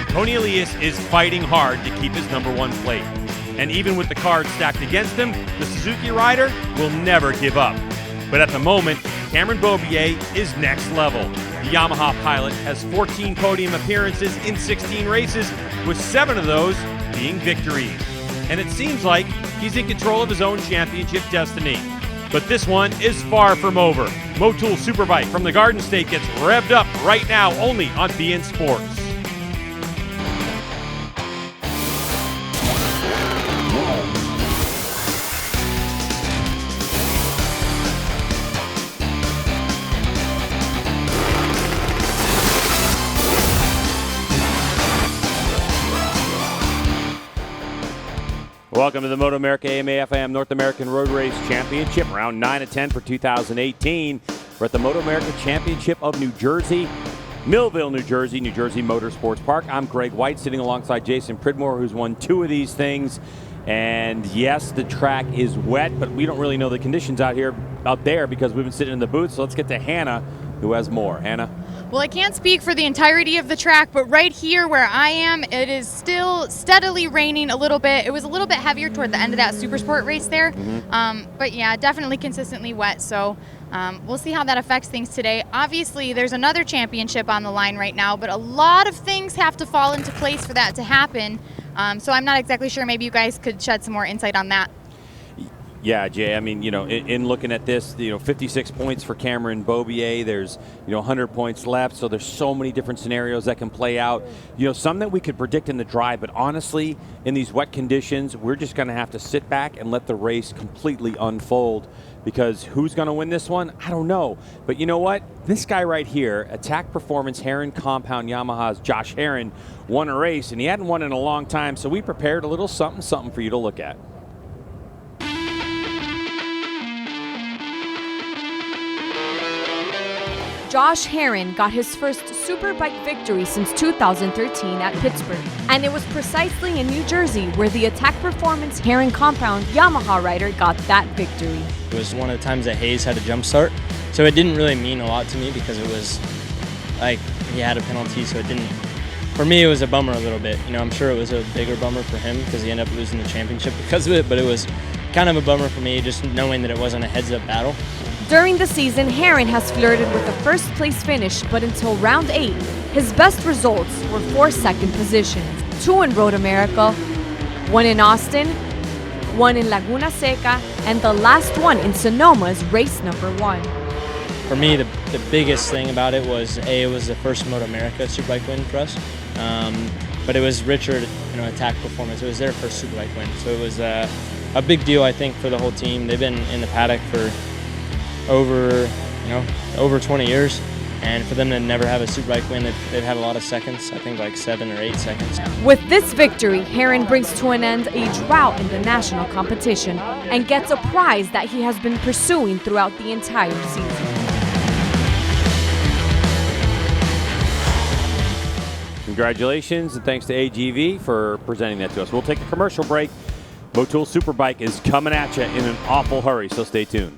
Tony Elias is fighting hard to keep his #1 plate. And even with the cards stacked against him, the Suzuki rider will never give up. But at the moment, Cameron Beaubier is next level. The Yamaha pilot has 14 podium appearances in 16 races, with 7 of those being victories. And it seems like he's in control of his own championship destiny. But this one is far from over. Motul Superbike from the Garden State gets revved up right now only on BN Sports. Welcome to the MotoAmerica AMA/FIM North American Road Race Championship, round 9 of 10 for 2018. We're at the MotoAmerica Championship of New Jersey, Millville, New Jersey Motorsports Park. I'm Greg White, sitting alongside Jason Pridmore, who's won 2 of these things. And yes, the track is wet, but we don't really know the conditions out there because we've been sitting in the booth. So let's get to Hannah, who has more. Hannah? Well, I can't speak for the entirety of the track, but right here where I am, it is still steadily raining a little bit. It was a little bit heavier toward the end of that Supersport race there. But yeah, definitely consistently wet. So we'll see how that affects things today. Obviously, there's another championship on the line right now, but a lot of things have to fall into place for that to happen. So I'm not exactly sure. Maybe you guys could shed some more insight on that. Yeah, Jay, I mean, in looking at this, 56 points for Cameron Beaubier. There's, 100 points left. So there's so many different scenarios that can play out. Some that we could predict in the drive. But honestly, in these wet conditions, we're just going to have to sit back and let the race completely unfold. Because who's going to win this one? I don't know. But you know what? This guy right here, Attack Performance Heron Compound Yamaha's Josh Herrin, won a race. And he hadn't won in a long time. So we prepared a little something for you to look at. Josh Herrin got his first Superbike victory since 2013 at Pittsburgh, and it was precisely in New Jersey where the Attack Performance Herrin Compound Yamaha rider got that victory. It was one of the times that Hayes had a jump start, so it didn't really mean a lot to me because it was like he had a penalty, so it didn't. For me, it was a bummer a little bit. I'm sure it was a bigger bummer for him because he ended up losing the championship because of it, but it was kind of a bummer for me just knowing that it wasn't a heads-up battle. During the season, Herrin has flirted with a first-place finish, but until round 8, his best results were 4 second positions, 2 in Road America, 1 in Austin, 1 in Laguna Seca, and the last one in Sonoma's race number 1. For me, the biggest thing about it was, it was the first MotoAmerica Superbike win for us, but it was Richard, Attack Performance. It was their first Superbike win, so it was a big deal, I think, for the whole team. They've been in the paddock for over 20 years, and for them to never have a Superbike win, they've had a lot of seconds, I think like 7 or 8 seconds. With this victory, Herrin brings to an end a drought in the national competition and gets a prize that he has been pursuing throughout the entire season. Congratulations, and thanks to AGV for presenting that to us. We'll take a commercial break. Motul Superbike is coming at you in an awful hurry, so stay tuned.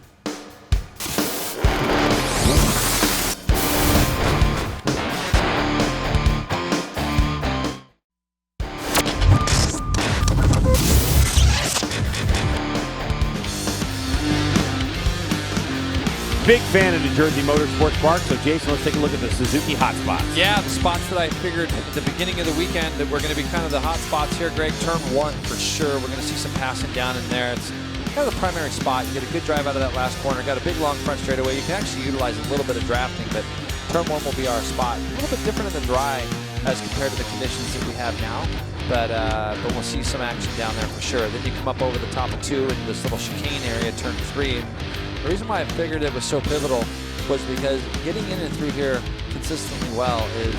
Big fan of New Jersey Motorsports Park, so Jason, let's take a look at the Suzuki hotspots. Yeah, the spots that I figured at the beginning of the weekend that were going to be kind of the hot spots here, Greg. Turn 1 for sure. We're going to see some passing down in there. It's kind of the primary spot. You get a good drive out of that last corner. Got a big long front straightaway. You can actually utilize a little bit of drafting, but turn 1 will be our spot. A little bit different in the dry as compared to the conditions that we have now, but we'll see some action down there for sure. Then you come up over the top of 2 in this little chicane area, turn 3. The reason why I figured it was so pivotal was because getting in and through here consistently well is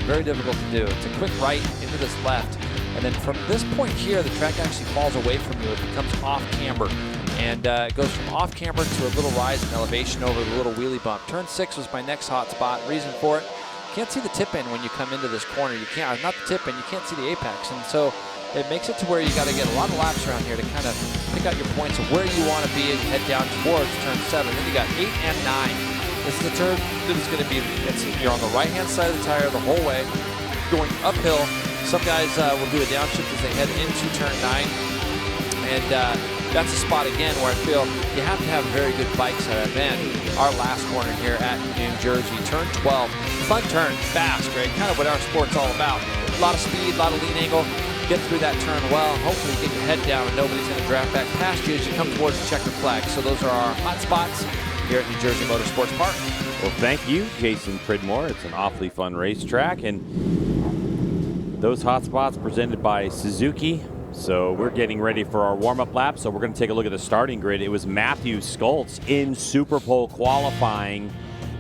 very difficult to do. It's a quick right into this left, and then from this point here, the track actually falls away from you. It becomes off camber, and it goes from off camber to a little rise in elevation over the little wheelie bump. Turn 6 was my next hot spot. Reason for it, you can't see the tip in when you come into this corner. You can't, not the tip in, you can't see the apex, and so it makes it to where you got to get a lot of laps around here to kind of pick out your points of where you want to be and head down towards turn 7. Then you got 8 and 9. This is the turn that is going to be, you're on the right-hand side of the tire the whole way, going uphill Some guys will do a downshift as they head into turn 9. And that's a spot, again, where I feel you have to have very good bikes at that end. Our last corner here at New Jersey, turn 12. Fun turn, fast, Greg. Kind of what our sport's all about. A lot of speed, a lot of lean angle. Get through that turn well. Hopefully get your head down and nobody's going to draft back past you as you come towards the checkered flag. So those are our hot spots here at New Jersey Motorsports Park. Well, thank you, Jason Pridmore. It's an awfully fun racetrack. And those hot spots presented by Suzuki. So we're getting ready for our warm-up lap. So we're going to take a look at the starting grid. It was Matthew Skoltz in Superpole qualifying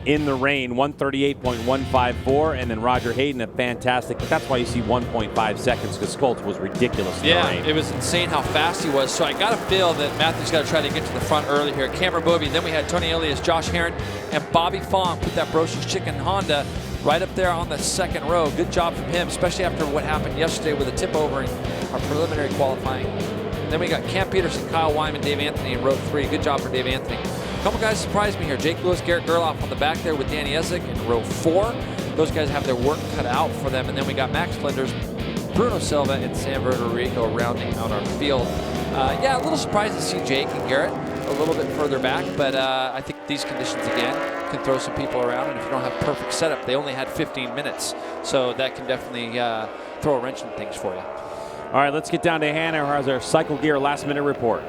in the rain, 138.154, and then Roger Hayden, a fantastic. That's why you see 1.5 seconds, because Skoltz was ridiculous in the rain. It was insane how fast he was. So I got to feel that Matthew's got to try to get to the front early here. Cameron Bobby, then we had Tony Elias, Josh Herron, and Bobby Fong put that Brochus Chicken Honda right up there on the second row. Good job from him, especially after what happened yesterday with a tip over in our preliminary qualifying. And then we got Cam Peterson, Kyle Wyman, Dave Anthony in row 3. Good job for Dave Anthony. A couple guys surprised me here. Jake Lewis, Garrett Gerloff on the back there with Danny Ezek in row 4. Those guys have their work cut out for them. And then we got Max Flinders, Bruno Silva, and Sam Verderico rounding out our field. Yeah, a little surprised to see Jake and Garrett a little bit further back, but I think these conditions, again, can throw some people around. And if you don't have perfect setup, they only had 15 minutes. So that can definitely throw a wrench in things for you. All right, let's get down to Hannah, who has our Cycle Gear last-minute report.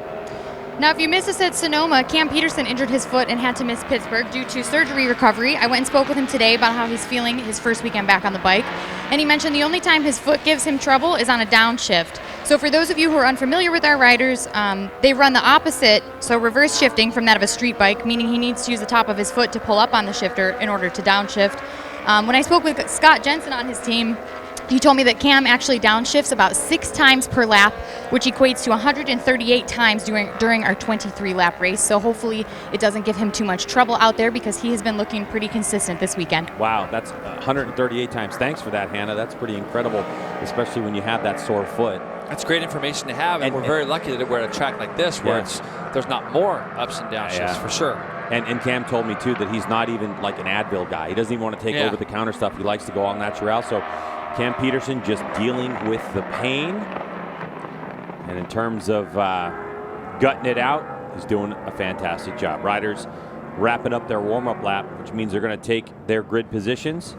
Now, if you missed us at Sonoma, Cam Peterson injured his foot and had to miss Pittsburgh due to surgery recovery. I went and spoke with him today about how he's feeling his first weekend back on the bike. And he mentioned the only time his foot gives him trouble is on a downshift. So for those of you who are unfamiliar with our riders, they run the opposite, so reverse shifting from that of a street bike, meaning he needs to use the top of his foot to pull up on the shifter in order to downshift. When I spoke with Scott Jensen on his team, he told me that Cam actually downshifts about 6 times per lap, which equates to 138 times during our 23-lap race. So hopefully it doesn't give him too much trouble out there, because he has been looking pretty consistent this weekend. Wow, that's 138 times. Thanks for that, Hannah. That's pretty incredible, especially when you have that sore foot. That's great information to have, and we're very lucky that we're at a track like this where there's not more ups and down shifts for sure. And Cam told me, too, that he's not even like an Advil guy. He doesn't even want to take over-the-counter stuff. He likes to go all natural. So Cam Peterson just dealing with the pain. And in terms of gutting it out, he's doing a fantastic job. Riders wrapping up their warm-up lap, which means they're going to take their grid positions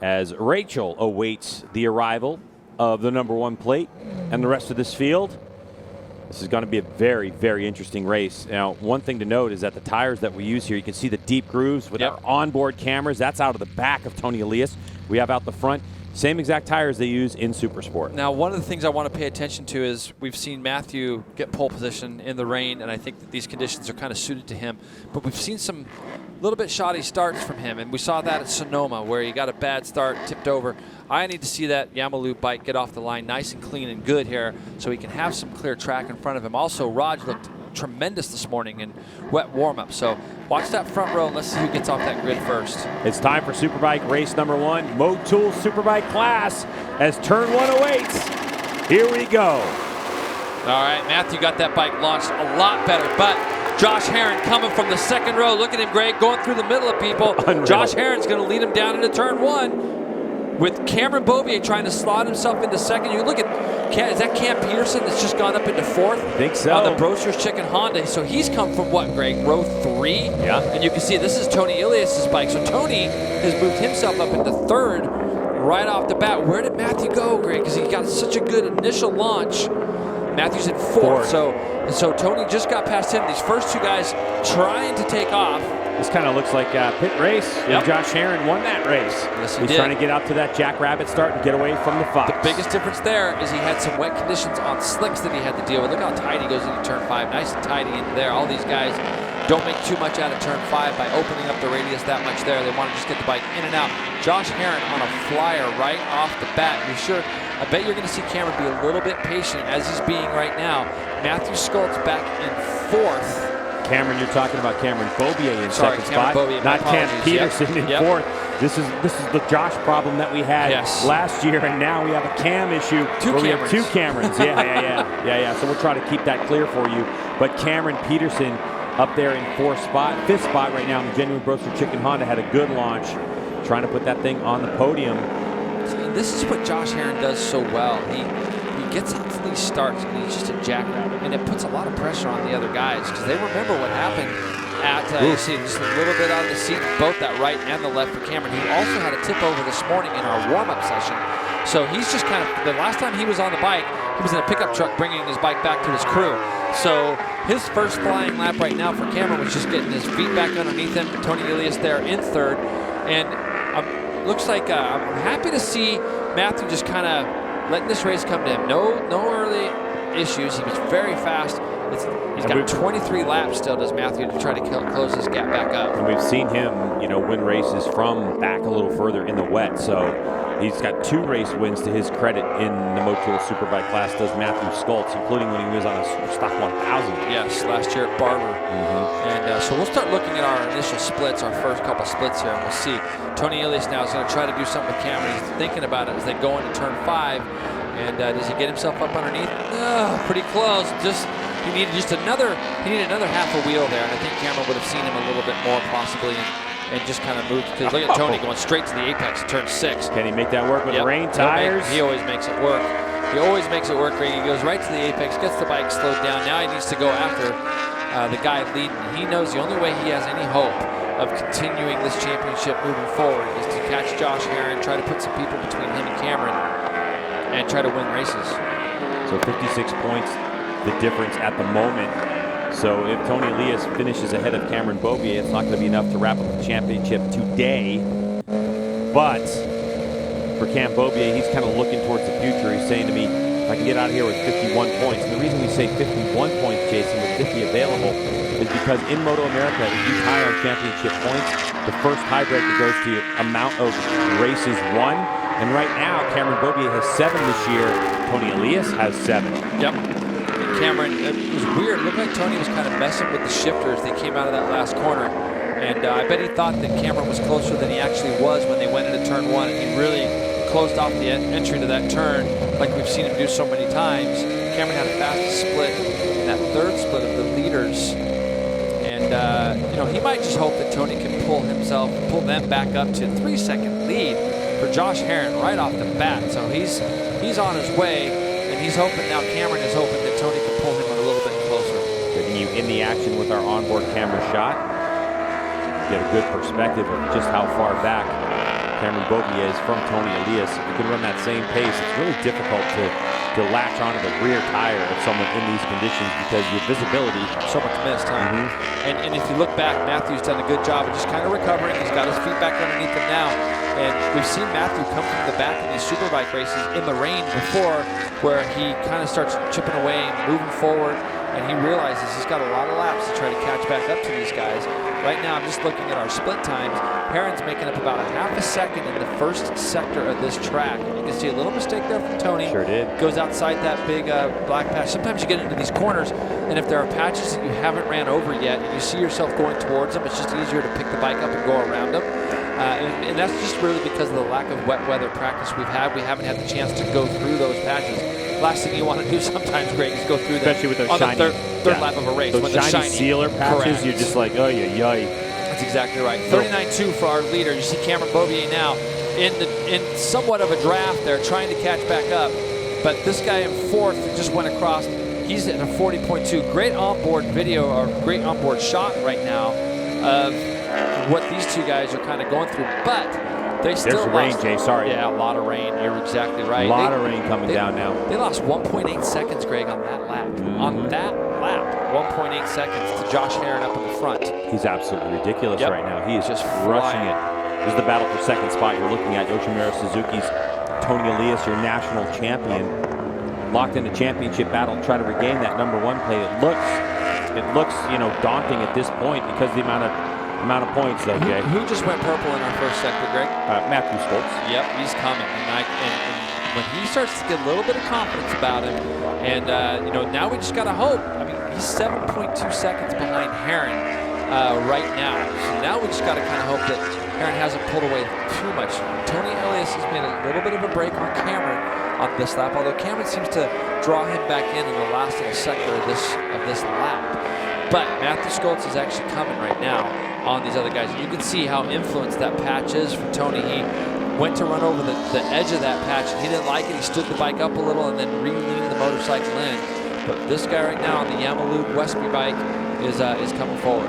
as Rachel awaits the arrival of the #1 plate and the rest of this field. This is going to be a very, very interesting race. Now, one thing to note is that the tires that we use here, you can see the deep grooves with our onboard cameras. That's out of the back of Tony Elias. We have out the front. Same exact tires they use in Supersport. Now, one of the things I want to pay attention to is we've seen Matthew get pole position in the rain, and I think that these conditions are kind of suited to him. But we've seen some little bit shoddy starts from him, and we saw that at Sonoma where he got a bad start, tipped over. I need to see that Yamalu bike get off the line nice and clean and good here so he can have some clear track in front of him. Also, Raj looked tremendous this morning in wet warm-up. So watch that front row and let's see who gets off that grid first. It's time for Superbike race #1, Motul Superbike class, as turn 1 awaits. Here we go. All right, Matthew got that bike launched a lot better, but Josh Herron coming from the second row. Look at him, Greg, going through the middle of people. Unreal. Josh Herron's going to lead him down into turn 1. With Cameron Bobier trying to slot himself into second. You look at, is that Cam Peterson that's just gone up into 4th? I think so. On the Brochus Chicken Honda. So he's come from what, Greg? Row 3? Yeah. And you can see this is Tony Elias' bike. So Tony has moved himself up into 3rd right off the bat. Where did Matthew go, Greg? Because he got such a good initial launch. Matthew's in 4th. So Tony just got past him. These first 2 guys trying to take off. This kind of looks like a pit race. Yep. Josh Herron won that race. Yes, He's trying to get out to that Jackrabbit start and get away from the Fox. The biggest difference there is he had some wet conditions on slicks that he had to deal with. Look how tight he goes into turn 5. Nice and tidy into there. All these guys don't make too much out of turn 5 by opening up the radius that much there. They want to just get the bike in and out. Josh Herron on a flyer right off the bat. I bet you're going to see Cameron be a little bit patient as he's being right now. Matthew Skoltz back in 4th. Cameron, you're talking about Cameron Bobier in second spot, Bobier, not Cam Peterson in 4th. This is the Josh problem that we had last year, and now we have a Cam issue. We have 2 Camerons. Yeah. So we'll try to keep that clear for you. But Cameron Peterson up there in 5th spot right now in the Genuine Brochus Chicken Honda had a good launch, trying to put that thing on the podium. this is what Josh Herrin does so well. He gets out to these starts, and he's just a jackrabbit, and it puts a lot of pressure on the other guys because they remember what happened at, you see just a little bit out of the seat, both that right and the left for Cameron, who also had a tip over this morning in our warm-up session. So he's just kind of, the last time he was on the bike, he was in a pickup truck bringing his bike back to his crew. So his first flying lap right now for Cameron was just getting his feet back underneath him. Tony Elias there in third. And looks like I'm happy to see Matthew just kind of letting this race come to him. No early issues. He was very fast. He's got 23 laps still, does Matthew, to try to close this gap back up. And we've seen him, win races from back a little further in the wet. So he's got 2 race wins to his credit in the Motul Superbike class, does Matthew Skoltz, including when he was on a Stock 1000. Yes, last year at Barber. And so we'll start looking at our initial splits, our first couple splits here, and we'll see. Tony Elias now is going to try to do something with Cameron. He's thinking about it as they go into turn 5. And does he get himself up underneath? Pretty close. He needed another half a wheel there, and I think Cameron would have seen him a little bit more possibly and just kind of moved. Because look at Tony going straight to the apex at turn 6. Can he make that work with rain tires? He always makes it work. He always makes it work. He goes right to the apex, gets the bike slowed down. Now he needs to go after the guy leading. He knows the only way he has any hope of continuing this championship moving forward is to catch Josh Herrin, try to put some people between him and Cameron, and try to win races. So 56 points, the difference at the moment. So if Tony Elias finishes ahead of Cameron Beaubier, it's not going to be enough to wrap up the championship today. But for Cam Beaubier, he's kind of looking towards the future. He's saying to me, if I can get out of here with 51 points. And the reason we say 51 points, Jason, with 50 available, is because in MotoAmerica, if you tie on championship points, the first tiebreaker goes to the amount of races won. And right now, Cameron Beaubier has 7 this year. Tony Elias has 7. Yep. And Cameron, it was weird. It looked like Tony was kind of messing with the shifter as they came out of that last corner. And I bet he thought that Cameron was closer than he actually was when they went into turn 1. And he really closed off the entry to that turn like we've seen him do so many times. Cameron had a fast split in that third split of the leaders. And, he might just hope that Tony can pull them back up to 3-second lead for Josh Herrin right off the bat. So he's on his way, and he's hoping now, Cameron is hoping that Tony can pull him a little bit closer. Getting you in the action with our onboard camera shot. Get a good perspective of just how far back Cameron Beaubier is from Tony Elias. If you can run that same pace, it's really difficult to latch onto the rear tire of someone in these conditions because your visibility. So much missed, huh? And if you look back, Matthew's done a good job of just kind of recovering. He's got his feet back underneath him now. And we've seen Matthew come from the back in these Superbike races in the rain before, where he kind of starts chipping away and moving forward, and he realizes he's got a lot of laps to try to catch back up to these guys. Right now, I'm just looking at our split times. Herrin's making up about a half a second in the first sector of this track. And you can see a little mistake there from Tony. Sure did. Goes outside that big black patch. Sometimes you get into these corners, and if there are patches that you haven't ran over yet, and you see yourself going towards them, it's just easier to pick the bike up and go around them. And that's just really because of the lack of wet weather practice we've had. We haven't had the chance to go through those patches. Last thing you want to do sometimes, Greg, is go through them. Especially with those on shiny, the third lap of a race. Those when shiny, shiny sealer patches, correct. You're just like, oh, yay. That's exactly right. 39.2 for our leader. You see Cameron Beaubier now in somewhat of a draft there, trying to catch back up. But this guy in 4th just went across. He's at a 40.2. Great onboard video, or great onboard shot right now of what these two guys are kind of going through. But they still There's the rain, Jay. Sorry. Yeah, a lot of rain. You're exactly right. A lot of rain coming down now. They lost 1.8 seconds, Greg, on that lap. On that lap, 1.8 seconds to Josh Herrin up in the front. He's absolutely ridiculous right now. He is just rushing it. This is the battle for second spot. You're looking at Yoshimura Suzuki's Tony Elias, your national champion, locked in the championship battle, try to regain that #1 play. It looks, daunting at this point because the amount of points, though, Jay. Who just went purple in our first sector, Greg? Matthew Skoltz. Yep, he's coming. And when he starts to get a little bit of confidence about him, and now we just got to hope. I mean, he's 7.2 seconds behind Herrin right now. So now we just got to kind of hope that Herrin hasn't pulled away too much. Tony Elias has made a little bit of a break on Cameron on this lap, although Cameron seems to draw him back in the last little sector of this lap. But Matthew Skoltz is actually coming right now on these other guys. And you can see how influenced that patch is for Tony. He went to run over the edge of that patch, and he didn't like it. He stood the bike up a little and then re-leaned the motorcycle in. But this guy right now on the Yamalu Westby bike is coming forward.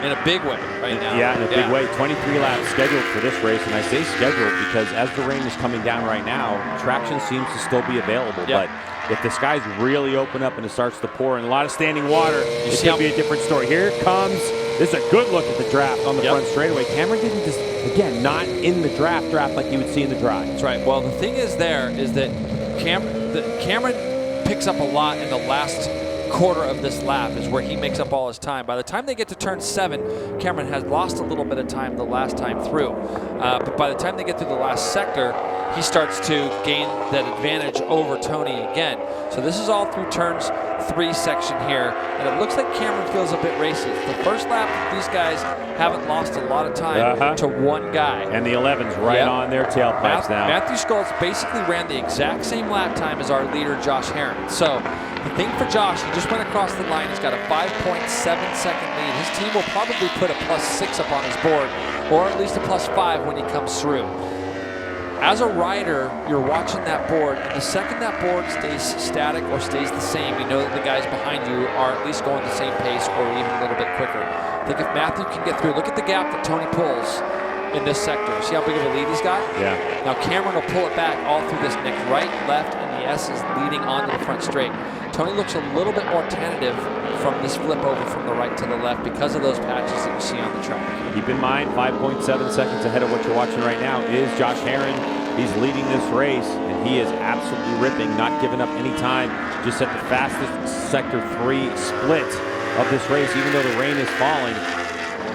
In a big way right now. Yeah, in a big way. 23 laps scheduled for this race, and I say scheduled because as the rain is coming down right now, traction seems to still be available. Yep. But if the skies really open up and it starts to pour and a lot of standing water, it could be a different story. Here it comes. This is a good look at the draft on the front straightaway. Cameron didn't just, again, not in the draft like you would see in the drive. That's right. Well, the thing is that Cameron picks up a lot in the last quarter of this lap is where he makes up all his time. By the time they get to turn 7, Cameron has lost a little bit of time the last time through. But by the time they get through the last sector, he starts to gain that advantage over Tony again. So this is all through turns 3 section here, and it looks like Cameron feels a bit racy. It's the first lap that these guys haven't lost a lot of time to one guy. And the 11's right on their tailpipes now. Matthew Schultz basically ran the exact same lap time as our leader, Josh Herron. So the thing for Josh, he just went across the line. He's got a 5.7 second lead. His team will probably put a +6 up on his board, or at least a +5 when he comes through. As a rider, you're watching that board, and the second that board stays static or stays the same, you know that the guys behind you are at least going the same pace or even a little bit quicker. I think if Matthew can get through, look at the gap that Tony pulls in this sector. See how big of a lead he's got? Yeah. Now Cameron will pull it back all through this neck, right, left, and the S is leading onto the front straight. Tony looks a little bit more tentative from this flip over from the right to the left because of those patches that you see on the track. Keep in mind, 5.7 seconds ahead of what you're watching right now is Josh Herron. He's leading this race, and he is absolutely ripping, not giving up any time. Just at the fastest Sector 3 split of this race, even though the rain is falling,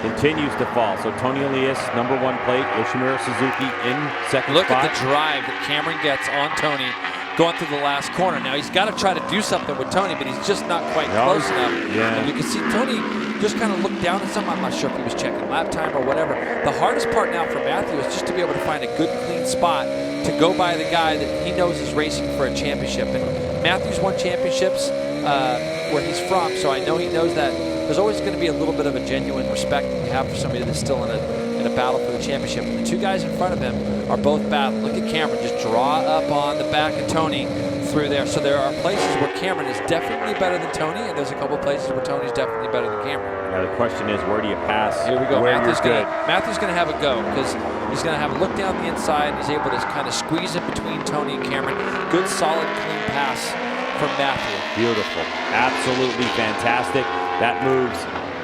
continues to fall. So Tony Elias, number 1 plate, Yoshimura Suzuki in second Look spot. at the drive that Cameron gets on Tony going through the last corner. Now he's got to try to do something with Tony, but he's just not quite close enough. Yeah. And you can see Tony just kind of look down at something. I'm not sure if he was checking lap time or whatever. The hardest part now for Matthew is just to be able to find a good, clean spot to go by the guy that he knows is racing for a championship. And Matthew's won championships where he's from, so I know he knows that there's always going to be a little bit of a genuine respect that you have for somebody that's still in a battle for the championship. And the 2 guys in front of him are both battling. Look at Cameron just draw up on the back of Tony through there. So there are places where Cameron is definitely better than Tony, and there's a couple places where Tony's definitely better than Cameron. Now the question is, where do you pass? Here we go. Where Matthew's going to have a go because he's going to have a look down the inside. And he's able to kind of squeeze in between Tony and Cameron. Good, solid, clean pass from Matthew. Beautiful. Absolutely fantastic. That moves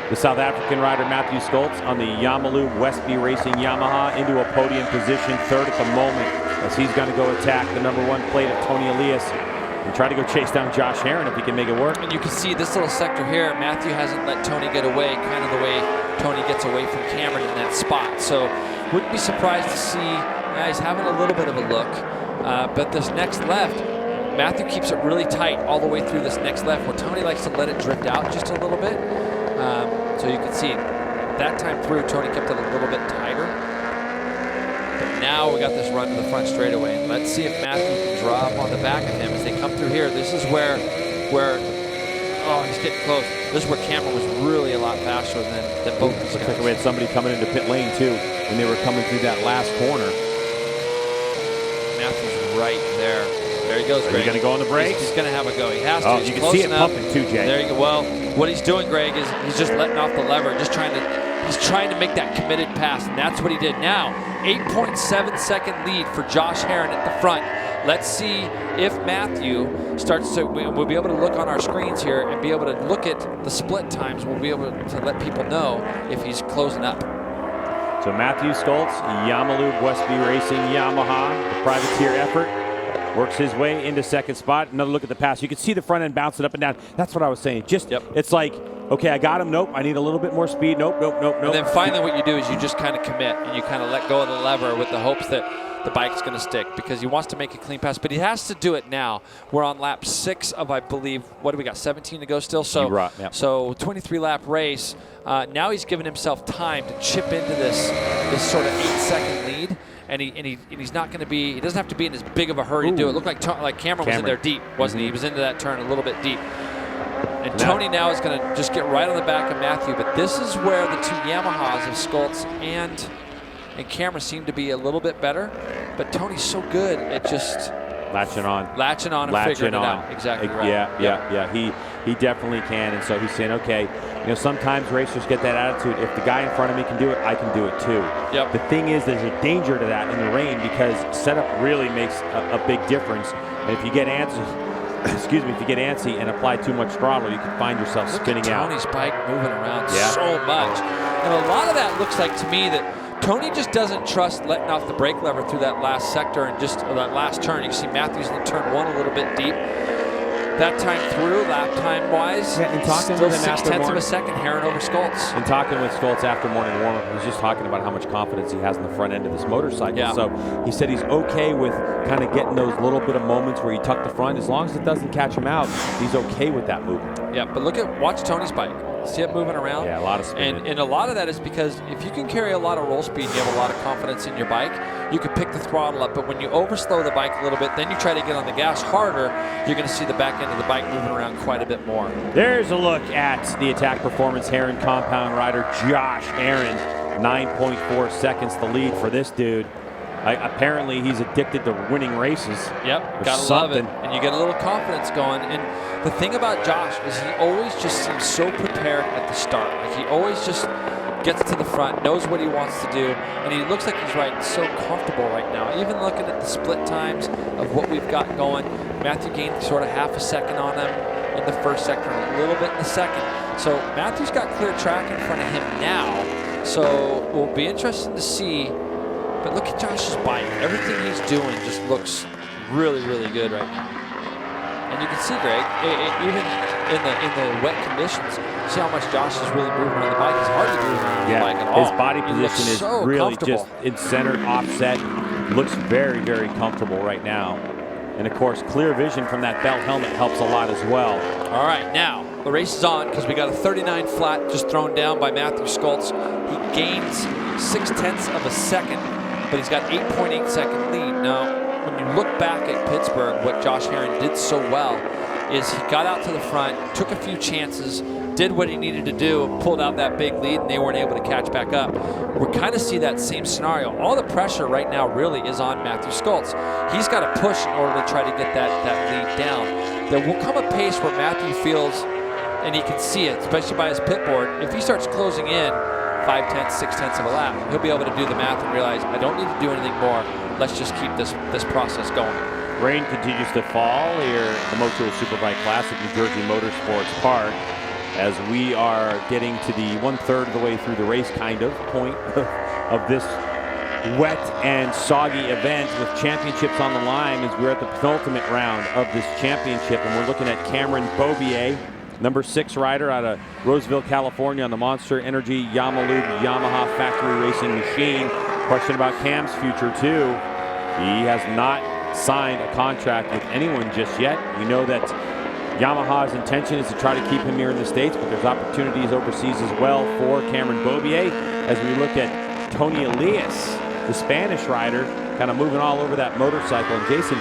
the South African rider Matthew Schultz on the Yamalu Westby Racing Yamaha into a podium position, 3rd at the moment, as he's going to go attack the number 1 plate of Tony Elias and try to go chase down Josh Herron if he can make it work. And you can see this little sector here, Matthew hasn't let Tony get away, kind of the way Tony gets away from Cameron in that spot. So wouldn't be surprised to see he's having a little bit of a look. But this next left, Matthew keeps it really tight all the way through this next left, where Tony likes to let it drift out just a little bit. So you can see that time through, Tony kept it a little bit tighter. But now we got this run to the front straightaway. And let's see if Matthew can draw up on the back of him as they come through here. This is where oh, he's getting close. This is where Cameron was really a lot faster than both these guys. Looks like we had somebody coming into pit lane too when they were coming through that last corner. Matthew's right there. There he goes, Greg. Are you going to go on the brakes? He's going to have a go. He has to. Oh, he's you can see it enough. pumping too, Jay. There you go. Well, what he's doing, Greg, is he's just letting off the lever, he's trying to make that committed pass, and that's what he did. Now, 8.7 second lead for Josh Herron at the front. Let's see if Matthew starts to, we'll be able to look on our screens here and be able to look at the split times. We'll be able to let people know if he's closing up. So Matthew Schultz, Yamalu Westby Racing Yamaha, the privateer effort, works his way into second spot. Another look at the pass. You can see the front end bouncing up and down. That's what I was saying. It's like, okay, I got him. Nope, I need a little bit more speed. Nope. And then finally what you do is you just kind of commit and you kind of let go of the lever with the hopes that the bike's going to stick, because he wants to make a clean pass, but he has to do it now. We're on lap 6 of, I believe, what do we got, 17 to go still? So, so 23-lap race. Now he's given himself time to chip into this sort of 8-second lead. And he's not going to be, he doesn't have to be in as big of a hurry to do it. It looked like Cameron was in there deep, wasn't he? He was into that turn a little bit deep. And Tony now is going to just get right on the back of Matthew. But this is where the 2 Yamahas of Schultz and and Cameron seemed to be a little bit better, but Tony's so good at just latching on and figuring it out. Exactly right. Yeah. He definitely can, and so he's saying, okay, sometimes racers get that attitude. If the guy in front of me can do it, I can do it too. Yep. The thing is, there's a danger to that in the rain because setup really makes a big difference. And if you get antsy, and apply too much throttle, you can find yourself spinning out. Tony's bike moving around so much, and a lot of that looks like to me that Tony just doesn't trust letting off the brake lever through that last sector and just that last turn. You can see Matthews in turn 1 a little bit deep. That time through, lap time wise, and talking still with him 0.6 of a second, Herrin over Schultz. And talking with Schultz after morning warm-up, he was just talking about how much confidence he has in the front end of this motorcycle. Yeah. So he said he's okay with kind of getting those little bit of moments where you tuck the front. As long as it doesn't catch him out, he's okay with that movement. Yeah, but watch Tony's bike. See it moving around? Yeah, a lot of spin. And a lot of that is because if you can carry a lot of roll speed and you have a lot of confidence in your bike, you can pick the throttle up. But when you overslow the bike a little bit, then you try to get on the gas harder, you're going to see the back end of the bike moving around quite a bit more. There's a look at the Attack Performance Herrin compound rider, Josh Herrin. 9.4 seconds the lead for this dude. Apparently, he's addicted to winning races. Yep, gotta love it. And you get a little confidence going. And the thing about Josh is he always just seems so prepared at the start. Like he always just gets to the front, knows what he wants to do, and he looks like he's riding so comfortable right now. Even looking at the split times of what we've got going, Matthew gained sort of half a second on him in the first sector and a little bit in the second. So Matthew's got clear track in front of him now. So it will be interesting to see. But look at Josh's bike. Everything he's doing just looks really, really good right now. And you can see, Greg, even in the wet conditions, see how much Josh is really moving on the bike. It's hard to move on the bike at all. His body position is so really just in center, offset. Looks very, very comfortable right now. And of course, clear vision from that belt helmet helps a lot as well. All right, now the race is on because we got a 39 flat just thrown down by Matthew Schultz. He gains 0.6 of a second, but he's got 8.8 second lead. Now, when you look back at Pittsburgh, what Josh Herrin did so well is he got out to the front, took a few chances, did what he needed to do, pulled out that big lead, and they weren't able to catch back up. We kind of see that same scenario. All the pressure right now really is on Matthew Schultz. He's got to push in order to try to get that lead down. There will come a pace where Matthew feels, and he can see it, especially by his pit board, if he starts closing in 5/10, 6/10 of a lap, he'll be able to do the math and realize, I don't need to do anything more. Let's just keep this process going. Rain continues to fall here at the Motul Superbike Classic, New Jersey Motorsports Park, as we are getting to the 1/3 of the way through the race kind of point of this wet and soggy event with championships on the line as we're at the penultimate round of this championship, and we're looking at Cameron Beaubier, number 6 rider out of Roseville, California on the Monster Energy Yamaha factory racing machine. Question about Cam's future too. He has not signed a contract with anyone just yet. We know that Yamaha's intention is to try to keep him here in the States, but there's opportunities overseas as well for Cameron Beaubier. As we look at Tony Elias, the Spanish rider, kind of moving all over that motorcycle. And Jason,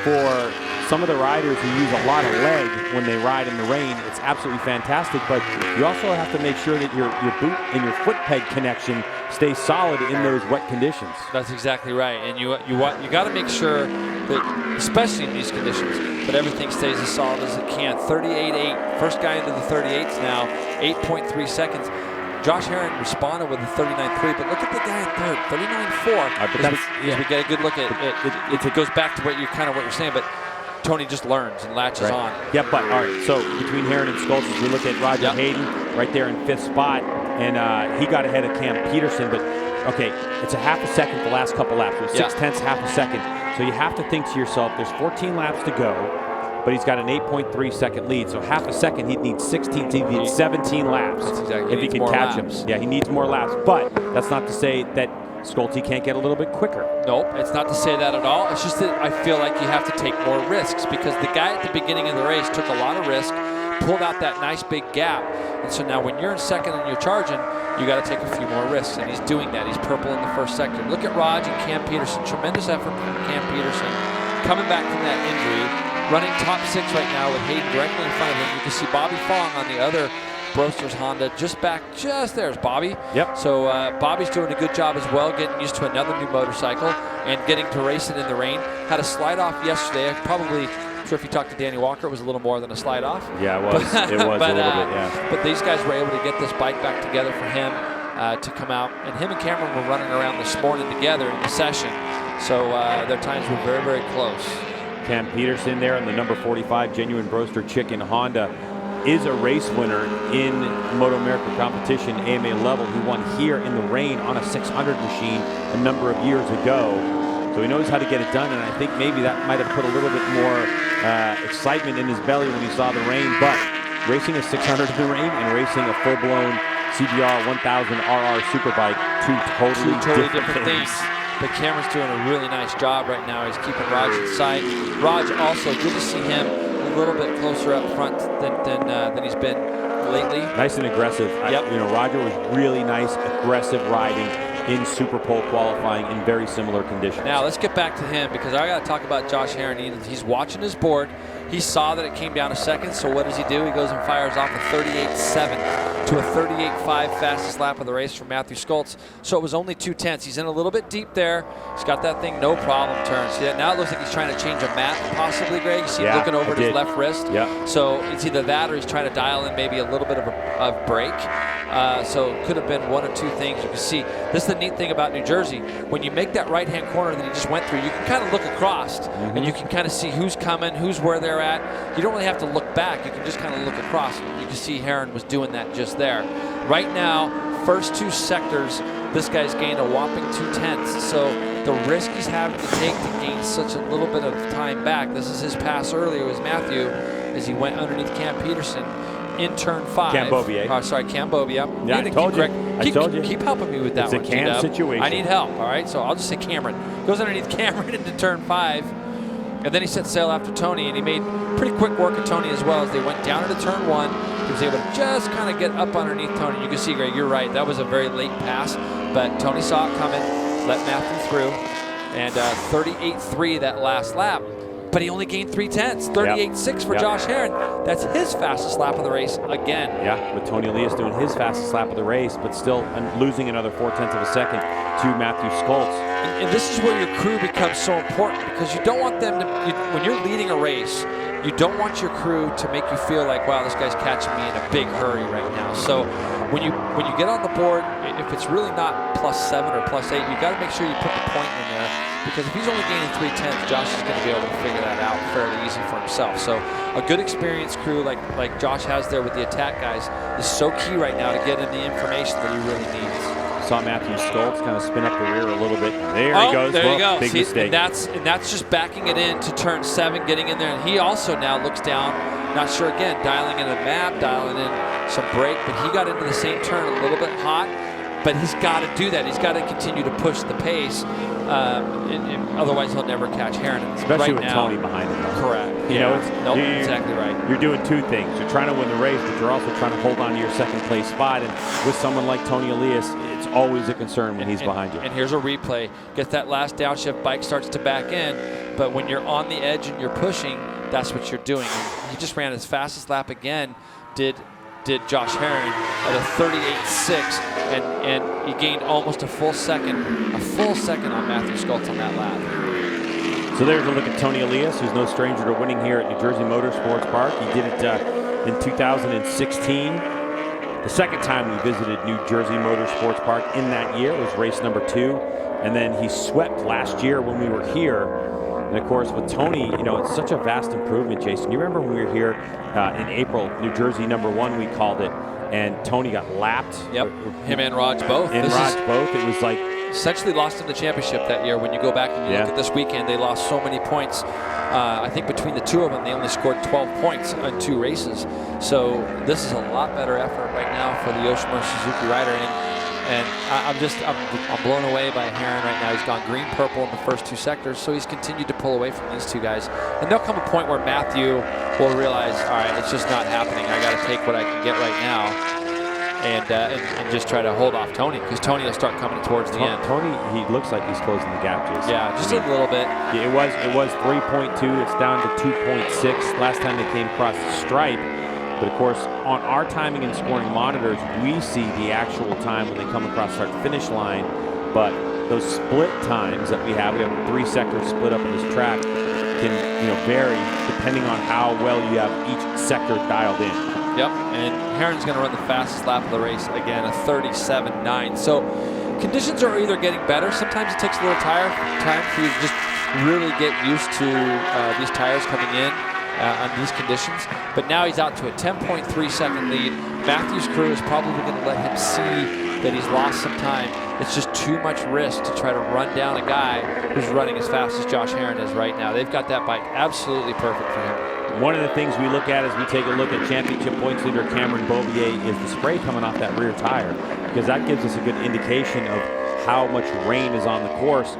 for some of the riders who use a lot of leg when they ride in the rain, it's absolutely fantastic, but you also have to make sure that your boot and your foot peg connection stays solid in those wet conditions. That's exactly right, and you got to make sure that, especially in these conditions, that everything stays as solid as it can. 38.8, first guy into the 38s now, 8.3 seconds. Josh Herrin responded with a 39.3, but look at the guy in third, 39.4. As we get a good look at it, it goes back to what you're saying, but Tony just learns and latches on. Yeah, but all right, so between Herrin and Schultz, we look at Roger Hayden right there in 5th spot, and he got ahead of Cam Peterson, but okay, it's a half a second the last couple laps. It was 0.6, half a second. So you have to think to yourself, there's 14 laps to go, but he's got an 8.3 second lead. So half a second, he'd need 16, he'd need 17 laps if he can catch him. Yeah, he needs more laps, but that's not to say that Schulte can't get a little bit quicker. Nope, it's not to say that at all. It's just that I feel like you have to take more risks because the guy at the beginning of the race took a lot of risk, pulled out that nice big gap. And so now when you're in second and you're charging, you got to take a few more risks, and he's doing that. He's purple in the first sector. Look at Raj and Cam Peterson. Tremendous effort from Cam Peterson. Coming back from that injury, running top 6 right now with Hayden directly in front of him. You can see Bobby Fong on the other Brosters Honda, just there's Bobby. Yep. So Bobby's doing a good job as well, getting used to another new motorcycle and getting to race it in the rain. Had a slide off yesterday. I'm sure if you talked to Danny Walker, it was a little more than a slide off. Yeah, it was. It was but, a little bit, yeah. But these guys were able to get this bike back together for him to come out. And him and Cameron were running around this morning together in the session. So their times were very, very close. Cam Peterson there in the number 45 Genuine Broaster Chicken Honda is a race winner in MotoAmerica competition, AMA level. He won here in the rain on a 600 machine a number of years ago. So he knows how to get it done, and I think maybe that might have put a little bit more excitement in his belly when he saw the rain. But racing a 600 in the rain and racing a full-blown CBR 1000 RR Superbike, two totally different things. But Cameron's doing a really nice job right now. He's keeping Raj in sight. Raj also, good to see him a little bit closer up front than he's been lately. Nice and aggressive. Yep. Roger was really nice, aggressive riding in Super Pole qualifying in very similar conditions. Now let's get back to him, because I got to talk about Josh Herron. He's watching his board. He saw that it came down a second, so what does he do? He goes and fires off a 38.7 to a 38.5 fastest lap of the race from Matthew Skoltz. So it was only 2/10. He's in a little bit deep there. He's got that thing no problem turned. See that? Now it looks like he's trying to change a mat possibly, Greg. You see him looking over at his left wrist. Yeah. So it's either that or he's trying to dial in maybe a little bit of a break. So it could have been one or two things. You can see, this is the neat thing about New Jersey. When you make that right-hand corner that he just went through, you can kind of look across, and you can kind of see who's coming, who's where they're at. You don't really have to look back. You can just kind of look across. You can see Herron was doing that just there. Right now, first two sectors, this guy's gained a whopping 2/10. So the risk he's having to take to gain such a little bit of time back, this is his pass earlier, was Matthew, as he went underneath Cam Peterson in turn 5. Cam Beaubier. Cam Beaubier. Yeah, I told you. Keep helping me with that one. It's a Cam situation. I need help, all right? So I'll just say Cameron. Goes underneath Cameron into turn 5. And then he set sail after Tony, and he made pretty quick work of Tony as well as they went down into turn 1. He was able to just kind of get up underneath Tony. You can see, Greg, you're right. That was a very late pass, but Tony saw it coming, let Matthew through, and 38.3 that last lap. But he only gained 3/10. 38.6 for Josh Herron. That's his fastest lap of the race again. Yeah, with Tony Elias doing his fastest lap of the race, but still losing another 0.4 of a second to Matthew Skoltz. And this is where your crew becomes so important, because you don't want them to, when you're leading a race, you don't want your crew to make you feel like, wow, this guy's catching me in a big hurry right now. So when you get on the board, if it's really not +7 or +8, you got to make sure you put the point in there, because if he's only gaining 3/10, Josh is going to be able to figure that out fairly easy for himself. So a good experienced crew like Josh has there with the attack guys is so key right now to get him the information that he really needs. Saw Matthew Skoltz kind of spin up the rear a little bit. There he goes. There you go. Big mistake. And that's just backing it in to turn 7, getting in there. And he also now looks down, not sure again, dialing in a map, dialing in some brake, but he got into the same turn a little bit hot. But he's got to do that. He's got to continue to push the pace. And otherwise, he'll never catch Herron. Especially right with now, Tony behind him. Correct. You know, exactly right. You're doing two things. You're trying to win the race, but you're also trying to hold on to your second place spot. And with someone like Tony Elias, it's always a concern when he's behind you. And here's a replay. Get that last downshift, bike starts to back in. But when you're on the edge and you're pushing, that's what you're doing. And he just ran his fastest lap again, did Josh Herron at a 38.6, and he gained almost a full second on Matthew Skoltz on that lap. So there's a look at Tony Elias, who's no stranger to winning here at New Jersey Motorsports Park. He did it in 2016. The second time we visited New Jersey Motorsports Park in that year was race number 2. And then he swept last year when we were here. And of course, with Tony, you know, it's such a vast improvement, Jason. You remember when we were here in April, New Jersey #1, we called it, and Tony got lapped. Yep, him and Raj both. It was like essentially lost him the championship that year. When you go back and you look at this weekend, they lost so many points. I think between the two of them, they only scored 12 points on 2 races. So this is a lot better effort right now for the Yoshimura Suzuki rider. And I'm blown away by Herron right now. He's gone green-purple in the first 2 sectors, so he's continued to pull away from these 2 guys. And there'll come a point where Matthew will realize, all right, it's just not happening. I got to take what I can get right now, and just try to hold off Tony, because Tony will start coming towards the end. Tony, he looks like he's closing the gap, Jason. Yeah, just a little bit. It was 3.2. It's down to 2.6. Last time they came across the stripe, But of course, on our timing and scoring monitors, we see the actual time when they come across start-finish line. But those split times that we have a 3 sectors split up in this track, can vary depending on how well you have each sector dialed in. Yep, and Herron's going to run the fastest lap of the race again, a 37.9. So conditions are either getting better. Sometimes it takes a little time for you to just really get used to these tires coming in on these conditions. But now he's out to a 10.3 second lead. Matthew's crew is probably going to let him see that he's lost some time. It's just too much risk to try to run down a guy who's running as fast as Josh Herron is right now. They've got that bike absolutely perfect for him. One of the things we look at as we take a look at championship points leader Cameron Beaubier is the spray coming off that rear tire, because that gives us a good indication of how much rain is on the course.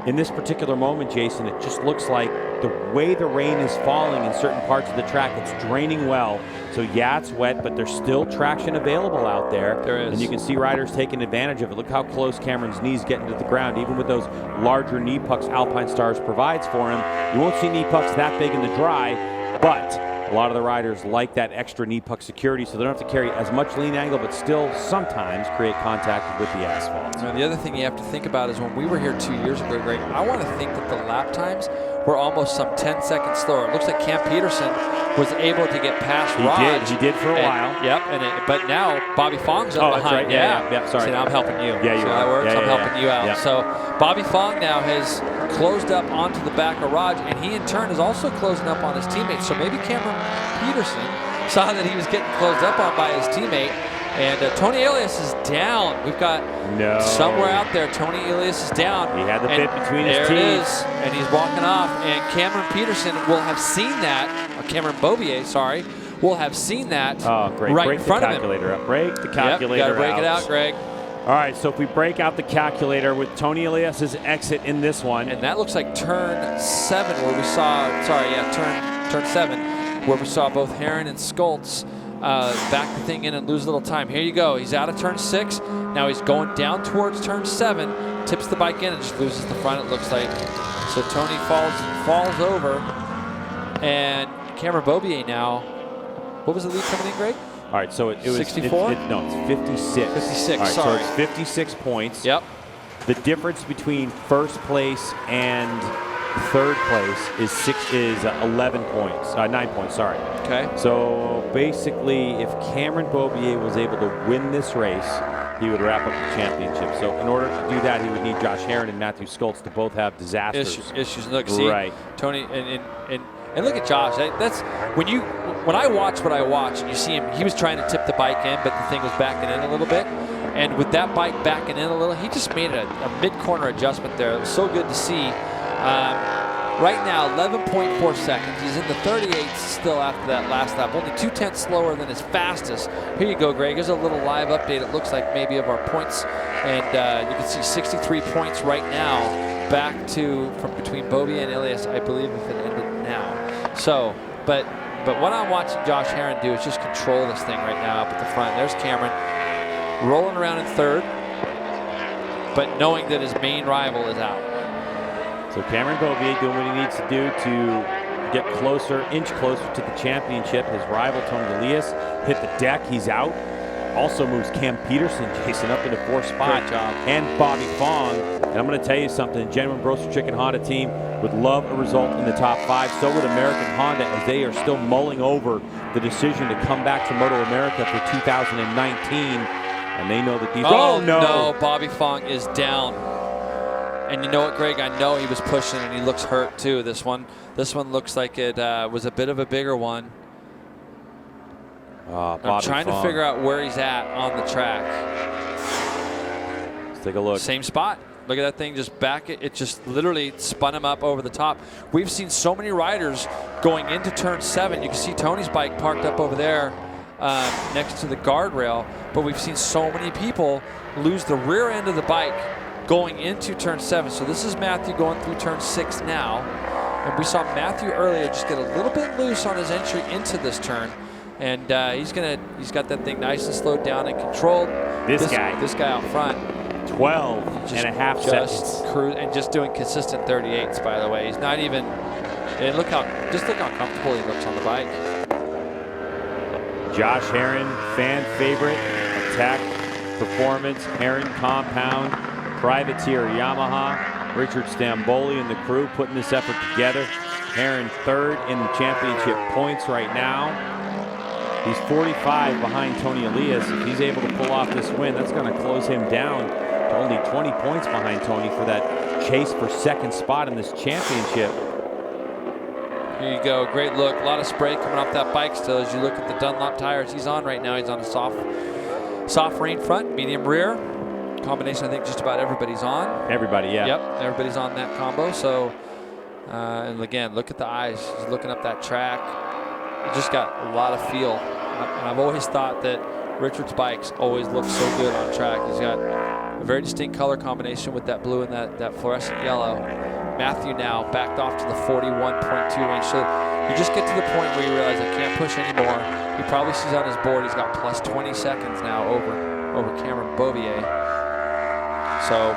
In this particular moment, Jason, it just looks like the way the rain is falling in certain parts of the track, it's draining well. So yeah, it's wet, but there's still traction available out there. There is. And you can see riders taking advantage of it. Look how close Cameron's knees getting to the ground. Even with those larger knee pucks Alpine Stars provides for him, you won't see knee pucks that big in the dry, but a lot of the riders like that extra knee puck security, so they don't have to carry as much lean angle, but still sometimes create contact with the asphalt. And the other thing you have to think about is when we were here 2 years ago, Greg, I want to think that the lap times were almost some 10 seconds slower. It looks like Cam Peterson was able to get past Raj. He did for a while. Yep, but now Bobby Fong's up behind. Right. Yeah, sorry. See, now I'm helping you. Yeah, See how that works? I'm helping you out. Yeah. So Bobby Fong now has closed up onto the back of Raj, and he in turn is also closing up on his teammates. So maybe Cameron Peterson saw that he was getting closed up on by his teammate. And Tony Elias is down. We've got somewhere out there, Tony Elias is down. He had the bit between his teeth. There it is, and he's walking off. And Cameron Peterson will have seen that, or Cameron Beaubier, sorry, will have seen that right in front of him. Break the calculator up. Break the calculator Got to break out. it out, Greg. All right, so if we break out the calculator with Tony Elias's exit in this one. And that looks like turn 7 where we saw, turn 7, where we saw both Herron and Skoltz back the thing in and lose a little time. Here you go. He's out of turn 6. Now he's going down towards turn 7, tips the bike in and just loses the front, it looks like. So Tony falls over. And Cameron Beaubier now, what was the lead coming in, Greg? All right, so it was 64? No, it's 56. 56, all right, sorry. So it's 56 points. Yep. The difference between first place and third place is 11 points, 9 points, sorry. Okay. So basically, if Cameron Beaubier was able to win this race, he would wrap up the championship. So in order to do that, he would need Josh Herron and Matthew Skoltz to both have disasters. Issues. Look, see, right. Tony, and look at Josh. That's when I watch what I watch, and you see him. He was trying to tip the bike in, but the thing was backing in a little bit. And with that bike backing in a little, he just made a mid-corner adjustment there. It was so good to see. Right now, 11.4 seconds. He's in the 38th still after that last lap. Only 2/10 slower than his fastest. Here you go, Greg. Here's a little live update. It looks like maybe of our points. And you can see 63 points right now back to from between Beaubier and Elias, I believe, if it ended now. So, but what I'm watching Josh Herron do is just control this thing right now up at the front. There's Cameron rolling around in third, but knowing that his main rival is out. So Cameron Beaubier doing what he needs to do to get inch closer to the championship. His rival, Tony Elias, hit the deck. He's out. Also moves Cam Peterson, Jason, up into 4th spot. Great job. And Bobby Fong. And I'm going to tell you something. The Genuine Broster Chicken Honda team would love a result in the top 5. So would American Honda, as they are still mulling over the decision to come back to MotoAmerica for 2019. And they know that these... Oh, no. Bobby Fong is down. And you know what, Greg? I know he was pushing, and he looks hurt, too. This one looks like it was a bit of a bigger one. I'm trying to figure out where he's at on the track. Let's take a look. Same spot. Look at that thing just back. It just literally spun him up over the top. We've seen so many riders going into turn 7. You can see Tony's bike parked up over there next to the guardrail. But we've seen so many people lose the rear end of the bike going into turn 7. So this is Matthew going through turn 6 now. And we saw Matthew earlier just get a little bit loose on his entry into this turn. And he's got that thing nice and slowed down and controlled. This guy out front. 12 and a half seconds. And just doing consistent 38s, by the way. He's not even, and look how comfortable he looks on the bike. Josh Herrin, fan favorite, attack performance, Herrin compound, privateer Yamaha, Richard Stamboli and the crew putting this effort together. Herrin third in the championship points right now. He's 45 behind Tony Elias. If he's able to pull off this win, that's going to close him down to only 20 points behind Tony for that chase for second spot in this championship. Here you go, great look. A lot of spray coming off that bike still as you look at the Dunlop tires he's on right now. He's on a soft rain front, medium rear. Combination I think just about everybody's on. Everybody, yeah. Yep, everybody's on that combo. So, and again, look at the eyes. He's looking up that track. He just got a lot of feel. And I've always thought that Richard's bikes always look so good on track. He's got a very distinct color combination with that blue and that fluorescent yellow. Matthew now backed off to the 41.2 range. So you just get to the point where you realize I can't push anymore. He probably sees on his board he's got plus 20 seconds now over Cameron Beaubier. So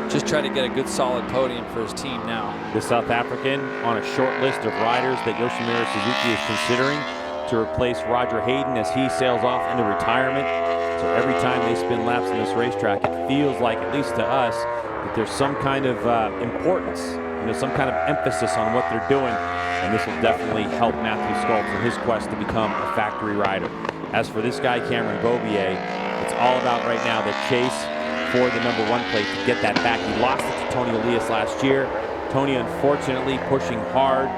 just try to get a good solid podium for his team now. The South African on a short list of riders that Yoshimura Suzuki is considering to replace Roger Hayden as he sails off into retirement. So every time they spin laps in this racetrack, it feels like, at least to us, that there's some kind of importance, some kind of emphasis on what they're doing, and this will definitely help Matthew Sculpz in his quest to become a factory rider. As for this guy, Cameron Beaubier, it's all about right now the chase for the #1 plate to get that back. He lost it to Tony Elias last year. Tony, unfortunately, pushing hard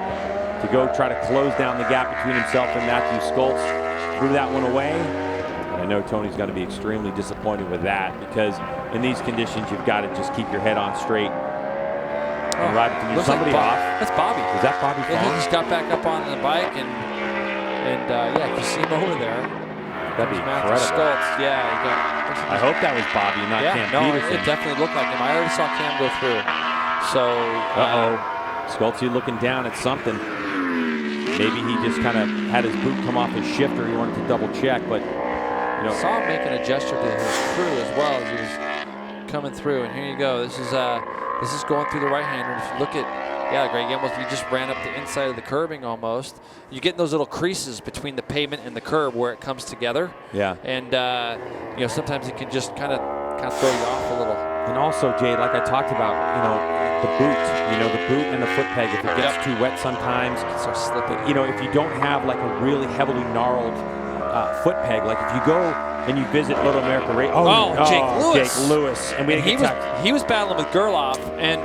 to go try to close down the gap between himself and Matthew Sculpz. Threw that one away. And I know Tony's going to be extremely disappointed with that, because in these conditions, you've got to just keep your head on straight. And ride to somebody off. That's Bobby. Is that Bobby Fong? He just got back up on the bike and yeah, you see him over there. That'd be Matthew incredible. Sculpz. Yeah. I hope that was Bobby, not Cam Peterson. It definitely looked like him. I already saw Cam go through. So. Sculpz looking down at something. Maybe he just kind of had his boot come off his shifter. He wanted to double check, but saw him making a gesture to his crew as well as he was coming through. And here you go. This is going through the right-hander. If you look at, Greg, you just ran up the inside of the curbing almost. You get those little creases between the pavement and the curb where it comes together. Yeah. And sometimes it can just kind of throw you off a little. And also, Jay, like I talked about, the boot, the boot and the foot peg, if it gets too wet sometimes, It starts slipping. if you don't have like a really heavily gnarled foot peg, like if you go and you visit MotoAmerica Jake Lewis. And he was battling with Gerloff, and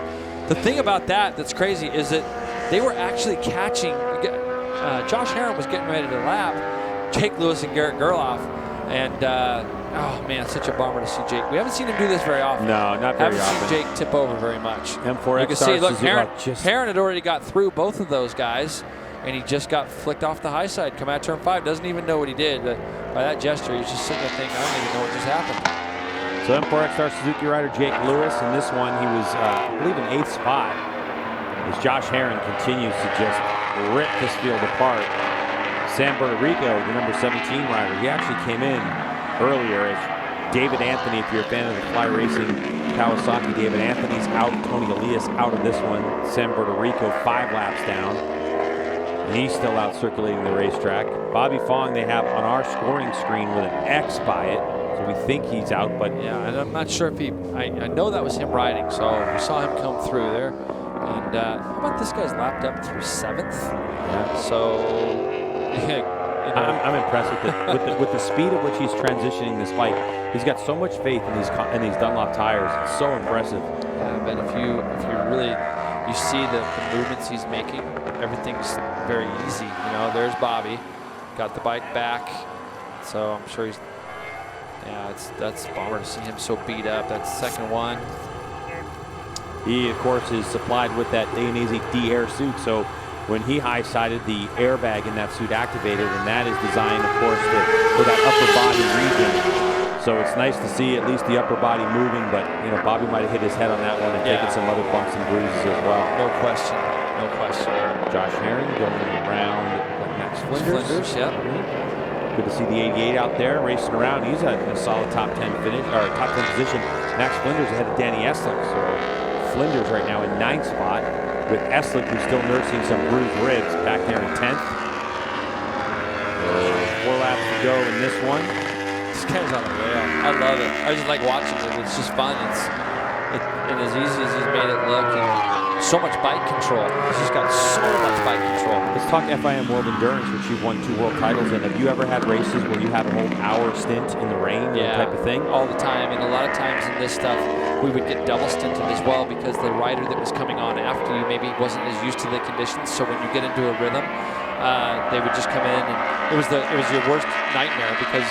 the thing about that's crazy is that they were actually catching. Josh Herrin was getting ready to lap Jake Lewis and Garrett Gerloff, and oh man, such a bummer to see Jake. We haven't seen him do this very often. No, not very often. Haven't seen Jake tip over very much. M4X you can see, look, Herrin had already got through both of those guys, and he just got flicked off the high side. Come out turn 5, doesn't even know what he did, but by that gesture, he's just sitting there thinking, I don't even know what just happened. So M4X Star Suzuki rider Jake Lewis, in this one he was, I believe, in 8th spot, as Josh Herrin continues to just rip this field apart. Sam Bertarico, the #17 rider, he actually came in earlier as David Anthony, if you're a fan of the Fly Racing Kawasaki, David Anthony's out, Tony Elias out of this one. Sam Bertarico 5 laps down. And he's still out circulating the racetrack. Bobby Fong they have on our scoring screen with an X by it. So we think he's out, but yeah, and I'm not sure if I know that was him riding, so we saw him come through there. And how about this guy's lapped up through 7th? Yeah. So I'm impressed with the speed at which he's transitioning this bike. He's got so much faith in these Dunlop tires. It's so impressive. Yeah, but if you really see the movements he's making, everything's very easy. There's Bobby, got the bike back, so I'm sure that's a bummer to see him so beat up. That's the second one. He, of course, is supplied with that Dainese D-Air suit, so when he high-sided, the airbag in that suit activated, and that is designed, of course, for that upper body region. So it's nice to see at least the upper body moving, but Bobby might have hit his head on that one and taken some other bumps and bruises as well. No question. Josh Herrin going around Max Flinders. Yep. Good to see the 88 out there racing around. He's in a solid top 10 finish, or top 10 position. Max Flinders ahead of Danny Eslick. So Flinders right now in 9th spot, with Eslick, who's still nursing some bruised ribs, back there in 10th. go in this one. This guy's on a rail. I love it. I just like watching it. It's just fun. And as easy as he's made it look, and so much bike control. He's just got so much bike control. Let's talk FIM World Endurance, which you've won 2 world titles in. Have you ever had races where you had a whole hour stint in the rain, Yeah, type of thing? all the time. And a lot of times in this stuff, we would get double stinted as well because the rider that was coming on after you maybe wasn't as used to the conditions. So when you get into a rhythm, they would just come in, and it was your worst nightmare because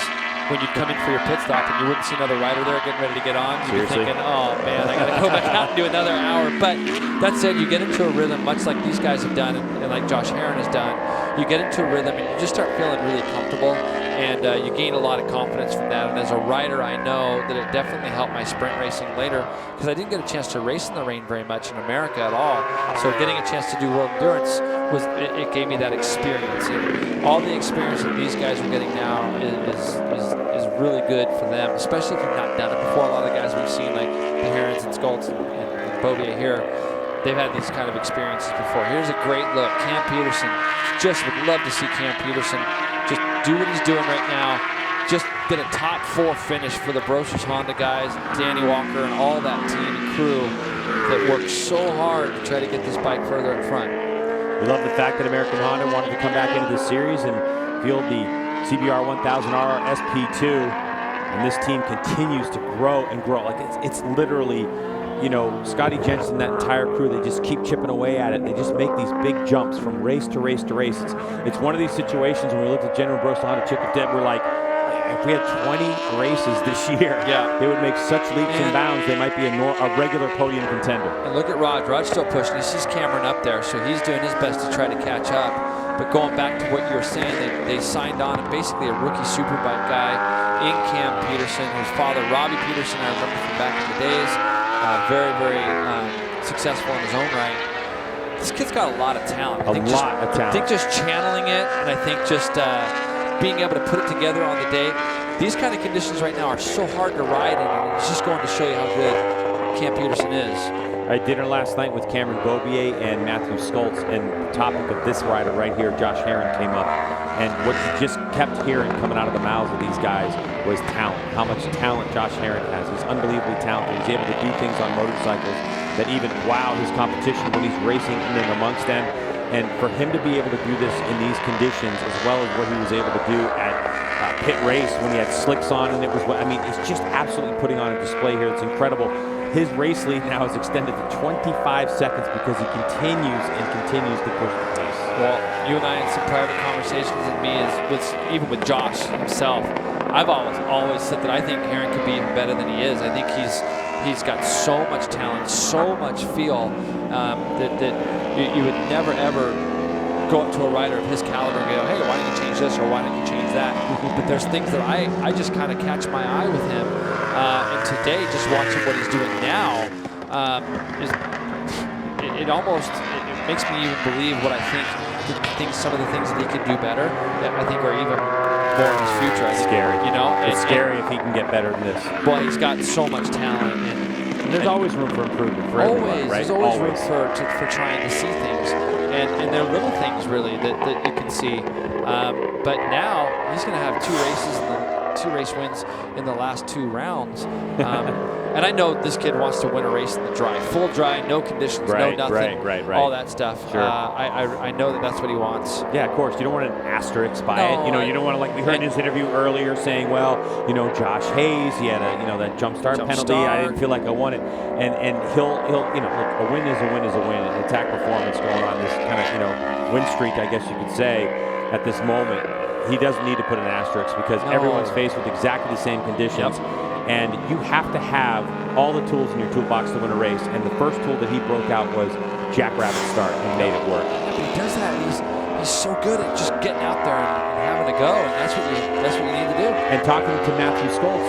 when you'd come in for your pit stop and you wouldn't see another rider there getting ready to get on, you'd be thinking, oh man, I gotta go back out and do another hour. But that said, you get into a rhythm, much like these guys have done and like Josh Herron has done. You get into a rhythm and you just start feeling really comfortable, and you gain a lot of confidence from that. And as a rider, I know that it definitely helped my sprint racing later because I didn't get a chance to race in the rain very much in America at all. So getting a chance to do World Endurance it gave me that experience. And all the experience that these guys are getting now is really good for them, especially if you've not done it before. A lot of the guys we've seen, like the Herons and Skoltz and Bobier here, they've had these kind of experiences before. Here's a great look. Cam Peterson. Just would love to see Cam Peterson just do what he's doing right now. Just get a top 4 finish for the Brochers Honda guys, Danny Walker, and all that team and crew that worked so hard to try to get this bike further in front. We love the fact that American Honda wanted to come back into this series and field the CBR 1000R SP2, and this team continues to grow and grow. Like it's literally, you know, Scotty Jensen, that entire crew, they just keep chipping away at it. They just make these big jumps from race to race to race. It's one of these situations when we looked at General Brooks Honda Chip and Deb, we're like, if we had 20 races this year, they would make such leaps and bounds, they might be a regular podium contender. And look at Rod. Rod's still pushing. He sees Cameron up there, so he's doing his best to try to catch up. But going back to what you were saying, they signed on basically a rookie Superbike guy in Cam Peterson, whose father, Robbie Peterson, I remember from back in the days, very, very successful in his own right. This kid's got a lot of talent. A lot of talent. I think just channeling it, and I think just being able to put it together on the day. These kind of conditions right now are so hard to ride in, and it's just going to show you how good Cam Peterson is. I had dinner last night with Cameron Bobier and Matthew Skoltz, and the topic of this rider right here, Josh Herron, came up. And what you just kept hearing coming out of the mouths of these guys was talent. How much talent Josh Herron has. He's unbelievably talented. He's able to do things on motorcycles that even wow his competition when he's racing in and amongst them. And for him to be able to do this in these conditions, as well as what he was able to do at pit race when he had slicks on, and it was, I mean, it's just absolutely putting on a display here. It's incredible. His race lead now is extended to 25 seconds because he continues and continues to push the pace. Well, you and I had some private conversations, and me even with Josh himself. I've always said that I think Herron could be even better than he is. I think he's got so much talent, so much feel that you would never ever go up to a rider of his caliber and go, hey, why didn't you change this or why didn't you change that? But there's things that I just kind of catch my eye with him. And today, just watching what he's doing now, it makes me even believe what I think some of the things that he could do better, that I think are even more in his future. It's scary. You know, it's scary if he can get better than this. Boy, he's got so much talent, and there's always room for improvement for everyone, right? There's always room for trying to see things, and they're little things really that you can see. But now he's going to have 2 race wins in the last 2 rounds. And I know this kid wants to win a race in the dry, full dry, no conditions, no nothing, all that stuff. Sure. I know that's what he wants. Yeah, of course. You don't want an asterisk by it. You know, you don't want to, like we heard in his interview earlier saying, well, you know, Josh Hayes, he had that jump start penalty. I didn't feel like I won it. And he'll you know, look, a win is a win is a win. An attack performance going on this kind of, win streak, I guess you could say, at this moment. He doesn't need to put an asterisk because everyone's faced with exactly the same conditions. And you have to have all the tools in your toolbox to win a race. And the first tool that he broke out was Jackrabbit Start and made it work. But he does that. He's so good at just getting out there and having a go, and that's what you need to do. And talking to Matthew Skoltz,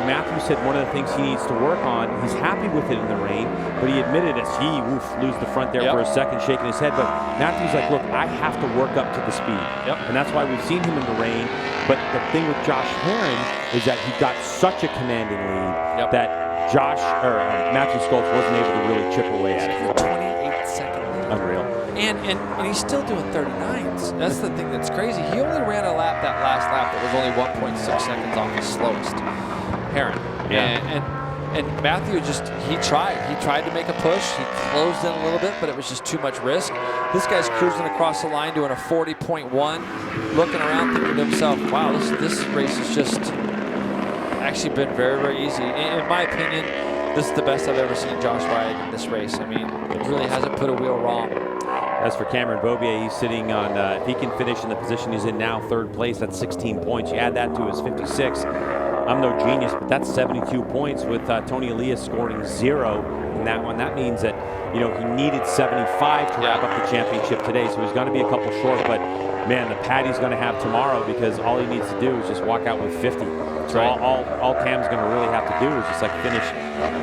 Matthew said one of the things he needs to work on, he's happy with it in the rain, but he admitted as he lose the front there for a second, shaking his head. But Matthew's like, look, I have to work up to the speed. And that's why we've seen him in the rain. But the thing with Josh Herron is that he got such a commanding lead that Matthew Skoltz wasn't able to really chip away at it. 28-second lead. Unreal. And he's still doing 39s. That's the thing that's crazy. He only ran a lap that last lap that was only 1.6 seconds off his slowest. Herrin. Yeah. And Matthew he tried to make a push. He closed in a little bit, but it was just too much risk. This guy's cruising across the line doing a 40.1, looking around thinking to himself, wow, this race has just actually been very, very easy. In my opinion, this is the best I've ever seen Josh ride in this race. I mean, it really hasn't put a wheel wrong. As for Cameron Beaubier, he's sitting on, if he can finish in the position he's in now, 3rd place, that's 16 points. You add that to his 56. I'm no genius, but that's 72 points with Tony Elias scoring 0 in that one. That means that, you know, he needed 75 to wrap up the championship today, so he's going to be a couple short, but man, the pad he's going to have tomorrow, because all he needs to do is just walk out with 50. So all Cam's going to really have to do is just like finish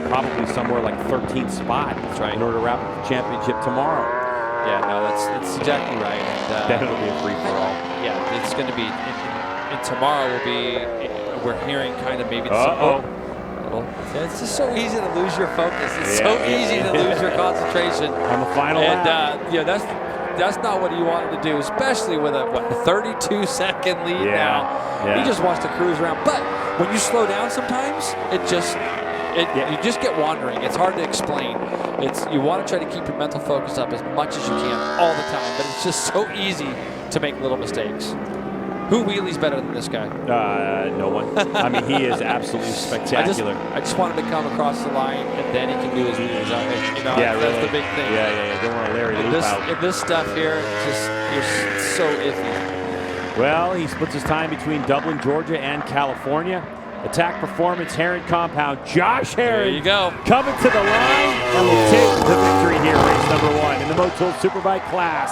probably somewhere like 13th spot in order to wrap up the championship tomorrow. Yeah, no, that's exactly right. And, then it'll be a free-for-all. Yeah, it's going to be, and tomorrow will be, we're hearing kind of maybe it's just so easy to lose your focus. It's so easy to lose your concentration on the final lap. And that's not what he wanted to do, especially with a 32-second lead now. He just wants to cruise around. But when you slow down sometimes, you just get wandering. It's hard to explain. You want to try to keep your mental focus up as much as you can all the time, but it's just so easy to make little mistakes. Who wheelies better than this guy? No one. I mean, he is absolutely spectacular. I just want him to come across the line, and then he can do his wheelies. You know, that's the big thing. Yeah. Don't want to Larry loop out. And this stuff here, you're so iffy. Well, he splits his time between Dublin, Georgia, and California. Attack Performance, Herrin Compound. Josh Herrin. There you go. Coming to the line, and will take the victory here, race number 1 in the Motul Superbike class.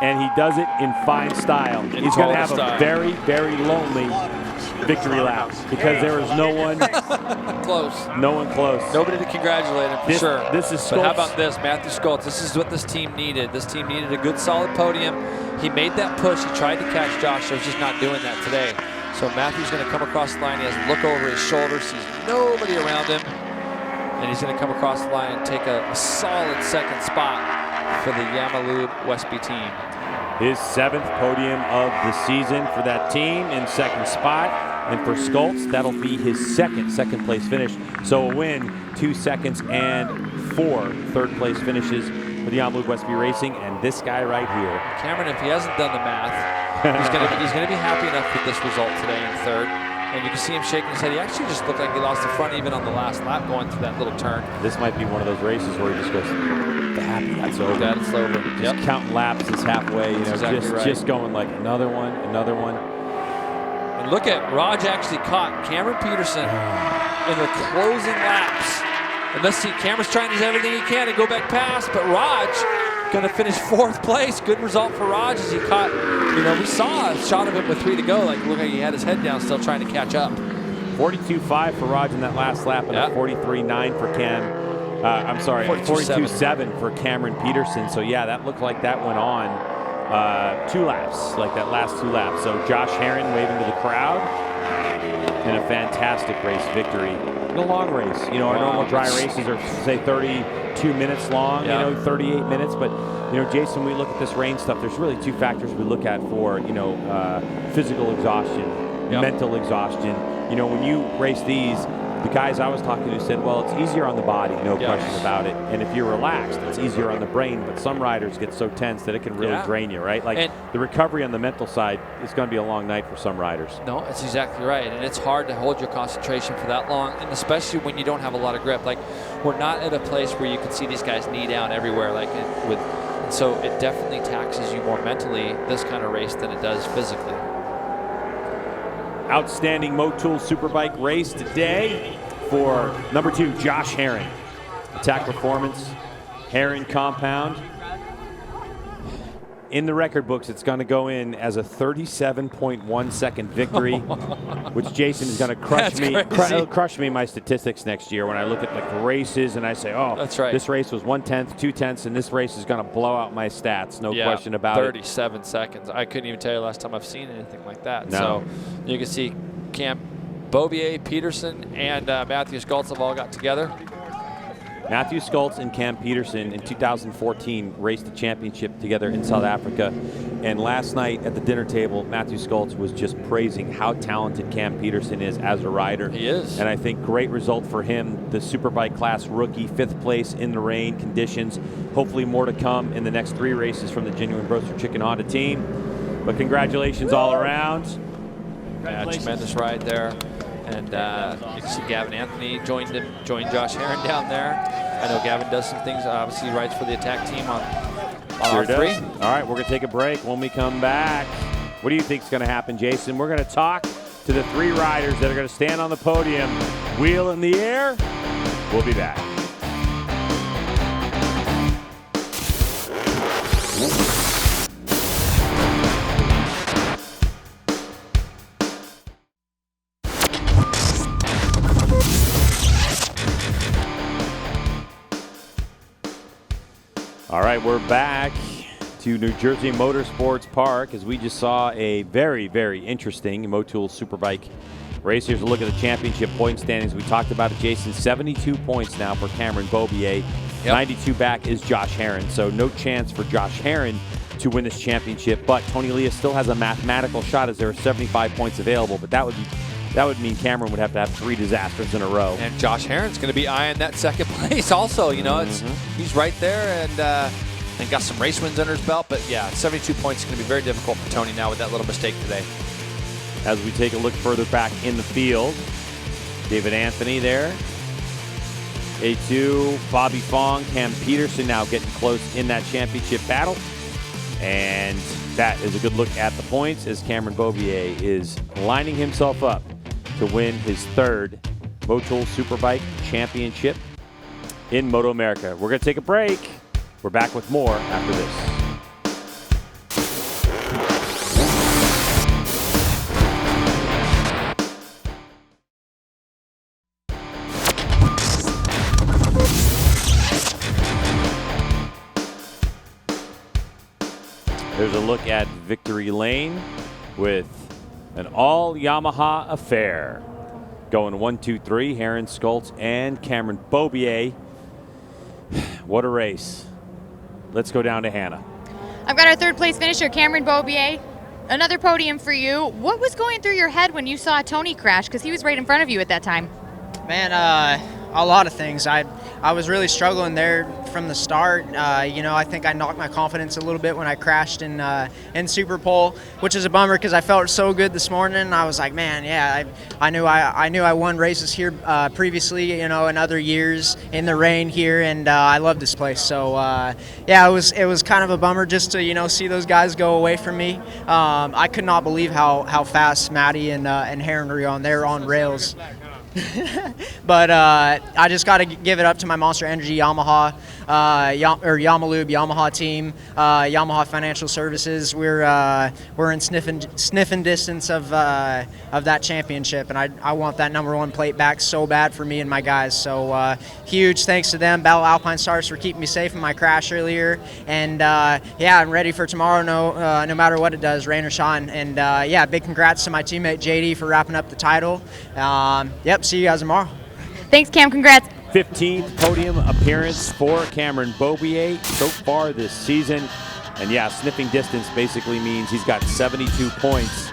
And he does it in fine style. He's going to have a very, very lonely victory lap because there is no one close. No one close. Nobody to congratulate him for sure. This is but how about this, Matthew Schultz? This is what this team needed. This team needed a good, solid podium. He made that push. He tried to catch Josh. So he's just not doing that today. So Matthew's going to come across the line. He has to look over his shoulder, sees nobody around him, and he's going to come across the line and take a solid 2nd spot for the Yamalube Westby team. His 7th podium of the season for that team in 2nd spot. And for Schultz, that'll be his second place finish. So a win, 2 seconds, and 4 3rd place finishes for the Yamalube Westby Racing. And this guy right here. Cameron, if he hasn't done the math, he's gonna be happy enough with this result today in 3rd. And you can see him shaking his head. He actually just looked like he lost the front even on the last lap going through that little turn. This might be one of those races where he just goes, the happy, that's over. That's over. Just counting laps is halfway. You know, exactly just going like another one. And look at Raj actually caught Cameron Peterson in the closing laps. And let's see, Cameron's trying to do everything he can to go back past, but Raj going to finish 4th place. Good result for Raj as he caught, we saw a shot of him with 3 to go. Like, look like he had his head down still trying to catch up. 42.5 for Raj in that last lap and a 43.9 for Cam. I'm sorry, 42.7 for Cameron Peterson. So, yeah, that looked like that went on 2 laps, like that last 2 laps. So, Josh Herrin waving to the crowd in a fantastic race victory. In a long race. Our normal dry races are, say, 32 minutes long, 38 minutes. But, Jason, when we look at this rain stuff, there's really 2 factors we look at for, physical exhaustion, mental exhaustion. When you race these, the guys I was talking to said, well, it's easier on the body, no question about it. And if you're relaxed, it's easier on the brain. But some riders get so tense that it can really drain you, right? Like the recovery on the mental side is going to be a long night for some riders. No, it's exactly right. And it's hard to hold your concentration for that long, and especially when you don't have a lot of grip. Like, we're not at a place where you can see these guys knee down everywhere. So it definitely taxes you more mentally, this kind of race, than it does physically. Outstanding Motul Superbike race today for number 2, Josh Herrin. Attack Performance, Herrin Compound. In the record books, it's going to go in as a 37.1 second victory, which Jason is going to crush me in my statistics next year when I look at the races and I say, oh, that's right. This race was 1/10, 2/10, and this race is going to blow out my stats. No question about 37 seconds. I couldn't even tell you last time I've seen anything like that. No. So you can see Cam Beaubier, Peterson, and Matthew Schultz have all got together. Matthew Skoltz and Cam Peterson in 2014 raced the championship together in South Africa. And last night at the dinner table, Matthew Skoltz was just praising how talented Cam Peterson is as a rider. He is. And I think great result for him. The Superbike class rookie, 5th place in the rain conditions. Hopefully more to come in the next 3 races from the Genuine Roaster Chicken Honda team. But congratulations all around. Yeah, tremendous ride there. And you can see Gavin Anthony joined Josh Herron down there. I know Gavin does some things. Obviously, he rides for the attack team on Sure R3. does. All right, we're going to take a break. When we come back, what do you think is going to happen, Jason? We're going to talk to the 3 riders that are going to stand on the podium, wheel in the air. We'll be back. All right, we're back to New Jersey Motorsports Park as we just saw a very, very interesting Motul Superbike race. Here's a look at the championship point standings. We talked about it, Jason. 72 points now for Cameron Beaubier. Yep. 92 back is Josh Herron. So no chance for Josh Herron to win this championship. But Tony Leah still has a mathematical shot as there are 75 points available. But that would mean Cameron would have to have 3 disasters in a row. And Josh Herron's going to be eyeing that 2nd place also. You know, he's right there and got some race wins under his belt. But yeah, 72 points is going to be very difficult for Tony now with that little mistake today. As we take a look further back in the field, David Anthony there. A2, Bobby Fong, Cam Peterson now getting close in that championship battle. And that is a good look at the points as Cameron Beaubier is lining himself up to win his 3rd Motul Superbike Championship in MotoAmerica. We're going to take a break. We're back with more after this. There's a look at Victory Lane with an all-Yamaha affair. Going 1, 2, 3, Herron, Skoltz, and Cameron Beaubier. What a race. Let's go down to Hannah. I've got our 3rd place finisher, Cameron Beaubier. Another podium for you. What was going through your head when you saw Tony crash? Because he was right in front of you at that time. Man, a lot of things. I was really struggling there from the start. I think I knocked my confidence a little bit when I crashed in Super Pole, which is a bummer because I felt so good this morning. I was like, man, yeah, I knew I won races here previously, in other years in the rain here, and I love this place. So yeah, it was kind of a bummer just to see those guys go away from me. I could not believe how fast Matty and Herron were on. They're on rails. But I just got to give it up to my Monster Energy Yamaha, Yamalube Yamaha team, Yamaha Financial Services. We're in sniffing distance of that championship, and I want that #1 plate back so bad for me and my guys. So huge thanks to them, Battle Alpine Stars, for keeping me safe in my crash earlier. And yeah, I'm ready for tomorrow, no matter what it does, rain or shine. And yeah, big congrats to my teammate JD for wrapping up the title. Yep, see you guys tomorrow. Thanks, Cam. Congrats. 15th podium appearance for Cameron Beaubier so far this season. And yeah, sniffing distance basically means he's got 72 points.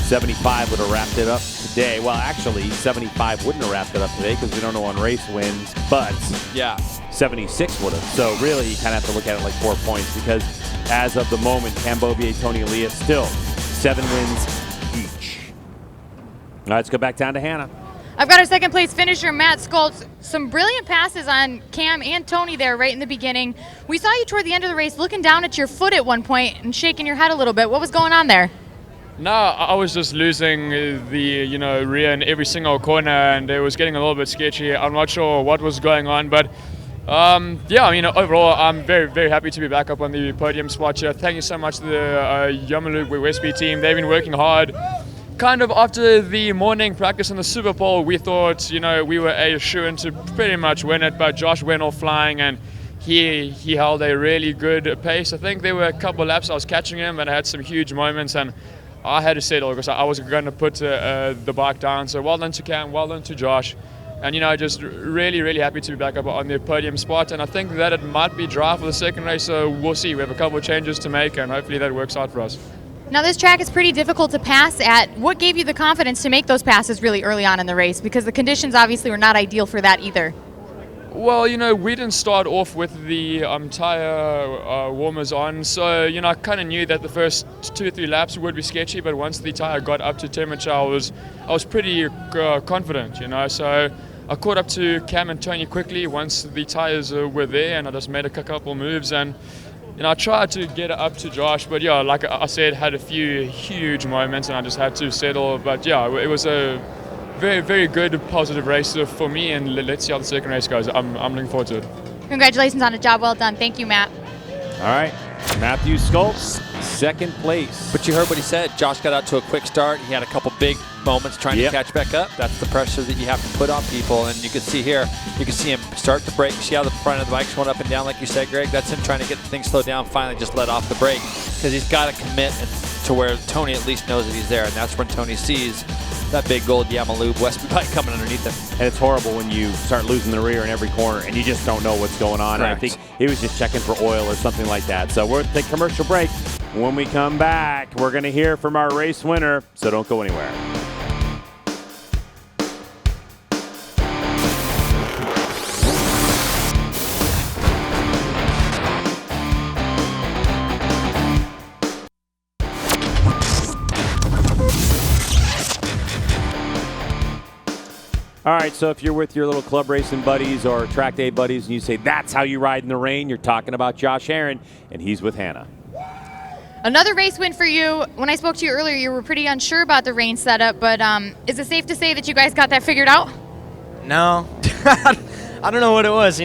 75 would have wrapped it up today. Well, actually, 75 wouldn't have wrapped it up today because we don't know on race wins, but yeah, 76 would have. So really, you kind of have to look at it like 4 points because as of the moment, Cam Beaubier, Tony Leah still 7 wins each. All right, let's go back down to Hannah. I've got our 2nd place finisher, Matt Skoltz. Some brilliant passes on Cam and Tony there right in the beginning. We saw you toward the end of the race looking down at your foot at one point and shaking your head a little bit. What was going on there? No, I was just losing the rear in every single corner, and it was getting a little bit sketchy. I'm not sure what was going on, but yeah, overall, I'm very, very happy to be back up on the podium spot here. Thank you so much to the Yamalube Westby team. They've been working hard. Kind of after the morning practice in the Super Bowl, we thought, we were a shoo-in to pretty much win it, but Josh went off flying, and he held a really good pace. I think there were a couple of laps I was catching him, and I had some huge moments, and I had to settle because I was going to put the bike down. So well done to Cam, well done to Josh. And, just really, really happy to be back up on the podium spot. And I think that it might be dry for the second race, so we'll see. We have a couple of changes to make, and hopefully that works out for us. Now, this track is pretty difficult to pass at. What gave you the confidence to make those passes really early on in the race? Because the conditions obviously were not ideal for that either. Well, we didn't start off with the tire warmers on, so, I kind of knew that the first 2 or 3 laps would be sketchy, but once the tire got up to temperature, I was pretty confident, So I caught up to Cam and Tony quickly once the tires were there, and I just made a couple moves, and I tried to get up to Josh, but yeah, like I said, had a few huge moments, and I just had to settle. But yeah, it was a very, very good, positive race for me, and let's see how the second race goes. I'm looking forward to it. Congratulations on a job well done. Thank you, Matt. All right, Matthew Schultz, second place. But you heard what he said. Josh got out to a quick start. He had a couple big moments trying to catch back up. That's the pressure that you have to put on people. And you can see here, you can see him start to brake. See how the front of the bike's going up and down, like you said, Greg? That's him trying to get the thing slowed down, finally just let off the brake. Because he's got to commit to where Tony at least knows that he's there. And that's when Tony sees that big gold Yamalube Westby bike coming underneath him. And it's horrible when you start losing the rear in every corner and you just don't know what's going on. And I think he was just checking for oil or something like that. So we're going to take a commercial break. When we come back, we're going to hear from our race winner. So don't go anywhere. All right, so if you're with your little club racing buddies or track day buddies and you say that's how you ride in the rain, you're talking about Josh Herron, and he's with Hannah. Another race win for you. When I spoke to you earlier, you were pretty unsure about the rain setup, but is it safe to say that you guys got that figured out? No. I don't know what it was.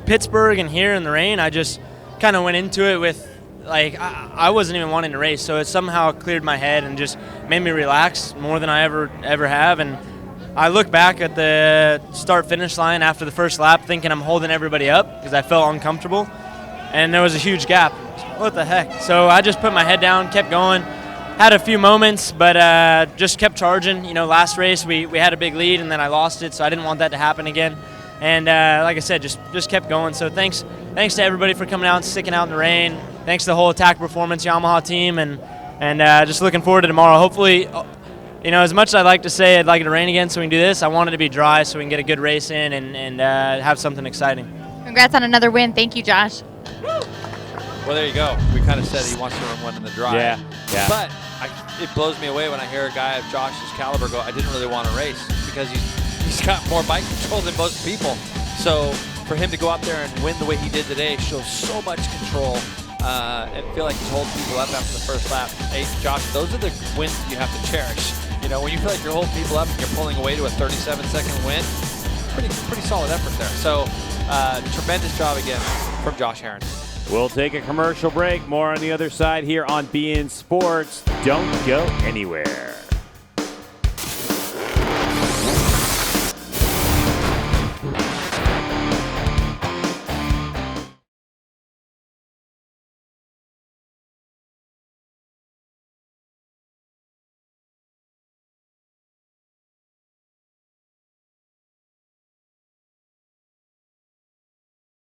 Pittsburgh and here in the rain, I just kind of went into it with, I wasn't even wanting to race, so it somehow cleared my head and just made me relax more than I ever have. And I look back at the start-finish line after the first lap thinking I'm holding everybody up because I felt uncomfortable, and there was a huge gap. What the heck? So I just put my head down, kept going, had a few moments, but just kept charging. Last race we had a big lead, and then I lost it, so I didn't want that to happen again. And like I said, just kept going. So thanks to everybody for coming out and sticking out in the rain. Thanks to the whole Attack Performance Yamaha team, and just looking forward to tomorrow. Hopefully, as much as I'd like to say I'd like it to rain again so we can do this, I want it to be dry so we can get a good race in and have something exciting. Congrats on another win. Thank you, Josh. Well, there you go. We kind of said he wants to run one in the dry. Yeah. But it blows me away when I hear a guy of Josh's caliber go, I didn't really want to race, because he's got more bike control than most people. So for him to go out there and win the way he did today shows so much control. And feel like he's holding people up after the first lap. Hey, Josh, those are the wins that you have to cherish. When you feel like you're holding people up and you're pulling away to a 37-second win, pretty solid effort there. So tremendous job again from Josh Herron. We'll take a commercial break. More on the other side here on BN Sports. Don't go anywhere.